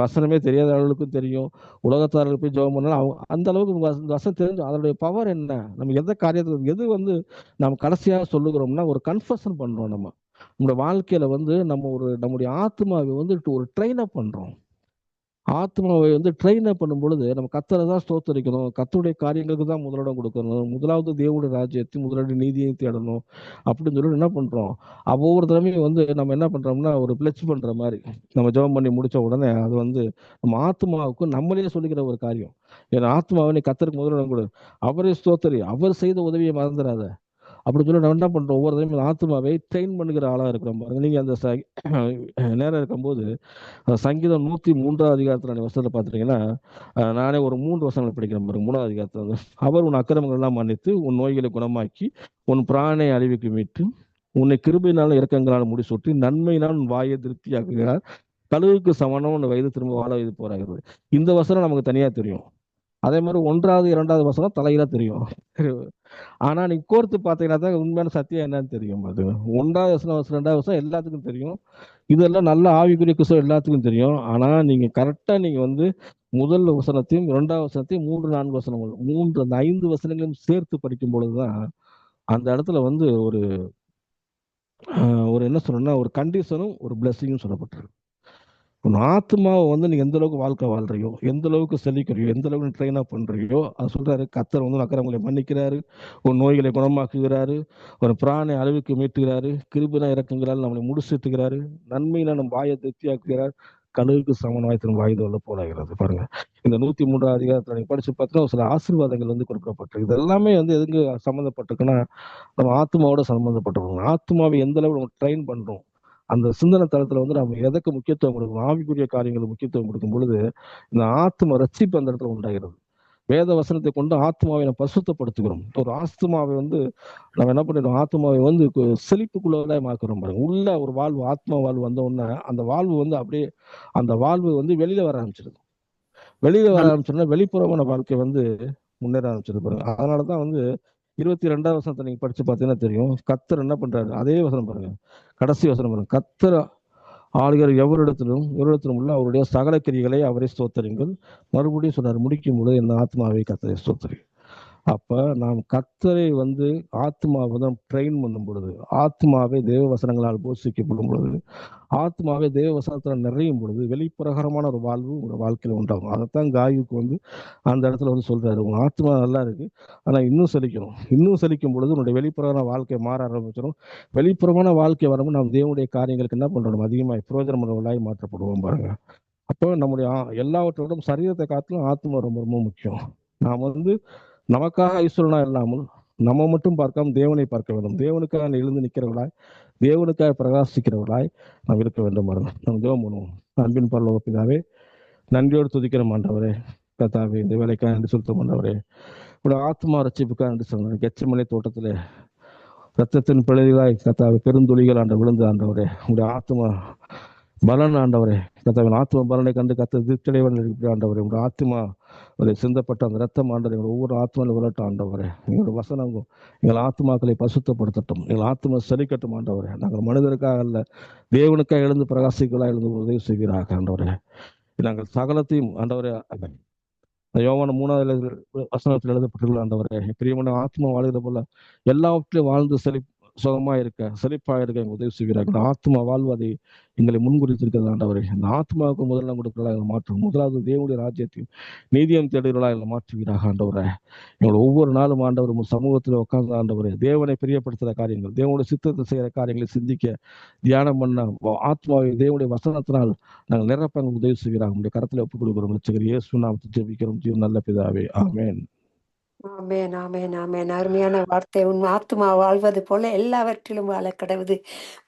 வசனமே தெரியாதவர்களுக்கும் தெரியும், உலகத்தார்களுக்கு போய் ஜெபம் பண்ணாலும் அவங்க அந்த அளவுக்கு இந்த வசனம் தெரிஞ்சு அதனுடைய பவர் என்ன, நம்ம எந்த காரியத்துக்கு எது நம்ம கடைசியாக சொல்லுகிறோம்னா ஒரு கன்ஃபர்ஷன் பண்றோம். நம்மளோட வாழ்க்கையில நம்முடைய ஆத்மாவை ஒரு ட்ரெயின் அப் பண்றோம். ஆத்மாவை ட்ரெயின் அப் பண்ணும் பொழுது நம்ம கர்த்தரை தான் ஸ்தோத்தரிக்கணும், கர்த்தருடைய காரியங்களுக்கு தான் முதலிடம் கொடுக்கணும், முதலாவது தேவனுடைய ராஜ்யத்தையும் முதலாவது நீதியையும் தேடணும் அப்படின்னு சொல்லி என்ன பண்றோம். ஒவ்வொரு தடவையும் நம்ம என்ன பண்றோம்னா ஒரு பிளட்ஜ் பண்ற மாதிரி நம்ம ஜெபம் பண்ணி முடிச்ச உடனே அது நம்ம ஆத்மாவுக்கு நம்மளே சொல்லிக்கிற ஒரு காரியம். ஏன்னா ஆத்மாவை நீ கர்த்தருக்கு முதலிடம் கொடு, அவரே ஸ்தோத்தரி, அவர் செய்த உதவியை மறந்துடாத அப்படின்னு சொல்லி நம்ம என்ன பண்றோம், ஒவ்வொரு தடவையும் ஆத்மாவை ட்ரெயின் பண்ணுகிற ஆளா இருக்கிறோம் பாருங்க. நீங்க அந்த நேரம் இருக்கும்போது சங்கீதம் 103 அதிகாரத்தில் வசனத்தை பார்த்துட்டீங்கன்னா, நானே ஒரு 3 வசனங்களை படிக்கிறேன் பாருங்க. 3வது அதிகாரத்தில் அவர் உன் அக்கிரமங்கள் எல்லாம் மன்னித்து உன் நோய்களை குணமாக்கி உன் பிராணை அழிவுக்கு மீட்டு உன்னை கிருபையினாலும் இரக்கங்களால் முடிசூட்டி நன்மையினால் உன் வாயை திருப்தியாக்குகிறார், கழுவுக்கு சமணம் உன் வயது திரும்ப வாழ வைத்து போறாகிறது. இந்த வசனம் நமக்கு தனியா தெரியும். அதே மாதிரி 1வது 2வது வசனம் தலையில தெரியும். ஆனா நீங்க கோர்த்து பார்த்தீங்கன்னா தான் உண்மையான சத்தியம் என்னன்னு தெரியும். அது 1வது வசனம் 2வது வசனம் எல்லாத்துக்கும் தெரியும். இதெல்லாம் நல்ல ஆவிக்குரிய கிறிஸ்தவ எல்லாத்துக்கும் தெரியும். ஆனா நீங்க கரெக்டா நீங்க முதல் வசனத்தையும் 2வது வசனத்தையும் 3 4 வசனங்கள் அந்த 5 வசனங்களையும் சேர்த்து படிக்கும் பொழுதுதான் அந்த இடத்துல ஒரு என்ன சொல்லணும்னா ஒரு கண்டிஷனும் ஒரு பிளெஸிங்கும் சொல்லப்பட்டிருக்கு. உன் ஆத்மாவை வந்து நீ எந்த அளவுக்கு வாழ்க்கை வாழ்றியோ, எந்த அளவுக்கு செழிக்கிறியோ, எந்த அளவுக்கு நீ ட்ரெயின் அப் பண்றியோ, அது சொல்றாரு கர்த்தர் வந்து அக்கிரமங்களை மன்னிக்கிறாரு, உன் நோய்களை குணமாக்குகிறாரு, ஒரு பிராணை அழிவுக்கு மீட்டுகிறாரு, கிருபின இறக்குங்கிறாரு, நம்மளை முடிசூட்டுகிறாரு, நன்மையில நம் வாயை திருப்தியாக்குகிறார், கழுகுக்கு சமனாய் தரும் வாய்தோல போலாகிறது. பாருங்க, இந்த 103ஆம் அதிகாரத்தில் நீங்க படிச்சு பார்த்தீங்கன்னா சில ஆசீர்வாதங்கள் வந்து கொடுக்கப்பட்டிருக்கு. இது எல்லாமே வந்து எதுக்கு சம்மந்தப்பட்டிருக்குன்னா, நம்ம ஆத்மாவோட சம்மந்தப்பட்டிருக்கோம். ஆத்மாவை எந்த அளவு நம்ம ட்ரெயின் பண்றோம், அந்த சிந்தனை தளத்துல வந்து நம்ம எதற்கு முக்கியத்துவம் கொடுக்கணும், ஆவிக்குரிய காரியங்களுக்கு முக்கியத்துவம் கொடுக்கும் பொழுது இந்த ஆத்ம ரட்சிப்பு அந்த இடத்துல உண்டாகிறது. வேத வசனத்தை கொண்டு ஆத்மாவை நம்ம பரிசுத்தப்படுத்துகிறோம். ஒரு ஆத்மாவை வந்து நம்ம என்ன பண்ணிடுறோம், ஆத்மாவை வந்து செழிப்புக்குள்ளதான் மாக்குறோம் பாருங்க. உள்ள ஒரு வாழ்வு, ஆத்மா வாழ்வு வந்த உடனே அந்த வாழ்வு வந்து அப்படியே அந்த வாழ்வு வந்து வெளியில வர ஆரம்பிச்சிருது. வெளியில வர ஆரம்பிச்சோம்னா வெளிப்புறமான வாழ்க்கை வந்து முன்னேற ஆரம்பிச்சிருது பாருங்க. அதனாலதான் வந்து 22ஆம் வசனத்தை நீங்க படிச்சு பார்த்தீங்கன்னா தெரியும், கர்த்தர் என்ன பண்றாரு. அதே வசனம் பாருங்க, கடைசி வசனம் பாருங்க, கர்த்தர் ஆளுகிற எவரிடத்திலும் உள்ள அவருடைய சகல கிரிகளை அவரை ஸ்தோத்தரிங்கள். மறுபடியும் சொன்னார், முடிக்கும் பொழுது என் ஆத்மாவை கர்த்தரை ஸ்தோத்தரி. அப்ப நாம் கர்த்தரை வந்து ஆத்மாவை தான் ட்ரெயின் பண்ணும் பொழுது, ஆத்மாவை தேவ வசனங்களால் போஷிக்கப்படும் பொழுது, ஆத்மாவை தேவ வசனத்தில் நிறையும் பொழுது வெளிப்பிரகாரமான ஒரு வாழ்வு உங்க வாழ்க்கையில உண்டாகும். அதைத்தான் காயுக்கு வந்து அந்த இடத்துல வந்து சொல்றாரு, உங்க ஆத்மா நல்லா இருக்கு, ஆனா இன்னும் செழிக்கணும். இன்னும் செழிக்கும் பொழுது உன்னுடைய வெளிப்புறமான வாழ்க்கை மாற ஆரம்பிச்சிடும். வெளிப்புறமான வாழ்க்கை வரும்போது நாம் தேவனுடைய காரியங்களுக்கு என்ன பண்றோம், அதிகமாக பிரயோஜனமுள்ளவர்களாய் மாற்றப்படுவோம் பாருங்க. அப்போ நம்முடைய எல்லாவற்றோடும் சரீரத்தை காட்டிலும் ஆத்மா ரொம்ப ரொம்ப முக்கியம். நாம் வந்து நமக்காக ஐஸ்வரனா இல்லாமல் நம்ம மட்டும் பார்க்காம தேவனை பார்க்க வேண்டும். தேவனுக்காக எழுந்து நிற்கிறவர்களாய், தேவனுக்காக பிரகாசிக்கிறவர்களாய் நாம் இருக்க வேண்டும். நம்ம ஜெபம் பண்ணுவோம். அன்பின் பரலோக பிதாவே, நன்றியோடு துதிக்கிற ஆண்டவரே, கர்த்தாவே, இந்த வேலைக்காக நன்றி செலுத்தும் ஆண்டவரே, உடைய ஆத்மா ரட்சிப்புக்காக நன்றி சொல்றேன். கெச்சமலை தோட்டத்திலே ரத்தத்தின் பிழைகளாய் கர்த்தாவே பெருந்துளிகள் ஆண்ட விழுந்து ஆண்டவரே, உடைய ஆத்மா பலன் ஆண்டவரே, கர்த்தாவின் ஆத்மா பலனை கண்டு கர்த்தர் திருச்சடைவன் ஆண்டவரே, உடைய ஆத்மா ஒரு சிந்தப்பட்ட அந்த ரத்தம் ஆண்டவரே ஒவ்வொரு ஆத்மாவில் விளட்டும் ஆண்டவரே. எங்களோட வசனங்கள் எங்கள் ஆத்மாக்களை பசுத்தப்படுத்தட்டும், எங்கள் ஆத்மா செழிக்கட்டும் ஆண்டவரே. நாங்கள் மனிதருக்காக அல்ல, தேவனுக்காக எழுந்து பிரகாசிக்கலாக எழுந்து உதவி செய்வீராக ஆண்டவரே. நாங்கள் சகலத்தையும் ஆண்டவரே, யோவான் 3ஆவது வசனத்தில் எழுதப்பட்டுள்ள ஆண்டவரே, பிரியமான ஆத்மா வாழ்கிற போல எல்லாவற்றிலும் வாழ்ந்து சுகமா இருக்க, செழிப்பா இருக்க எங்க உதவி செய்கிறார்கள். ஆத்மா வாழ்வதை எங்களை முன்குறித்திருக்கிறது ஆண்டவரே. இந்த ஆத்மாவுக்கு முதலாம் கொடுக்கிறதா எங்களை மாற்றும். முதலாவது தேவனுடைய ராஜ்யத்தையும் நீதியம் தேடுகிறதா எங்களை மாற்றுவீராக ஆண்டவரே. எங்களை ஒவ்வொரு நாளும் ஆண்டவர் சமூகத்தில் உட்கார்ந்து ஆண்டவரே, தேவனை பிரியப்படுத்துகிற காரியங்கள், தேவனுடைய சித்தத்தை செய்கிற காரியங்களை சிந்திக்க, தியானம் பண்ண ஆத்மாவை தேவனுடைய வசனத்தினால் நாங்கள் நிரப்ப உதவி செய்கிறாங்க. உங்களுடைய கரத்தில் ஒப்புக் கொடுக்கிறோம். இயேசு நாமத்தை ஜெபிக்கிறோம் ஜீவன் நல்ல பிதாவே, ஆமென். ஆமென், ஆமென், ஆமென். அருமையான வார்த்தை. உன் ஆத்துமா வாழ்வது போல எல்லாவற்றிலும் வாழ கடவுது.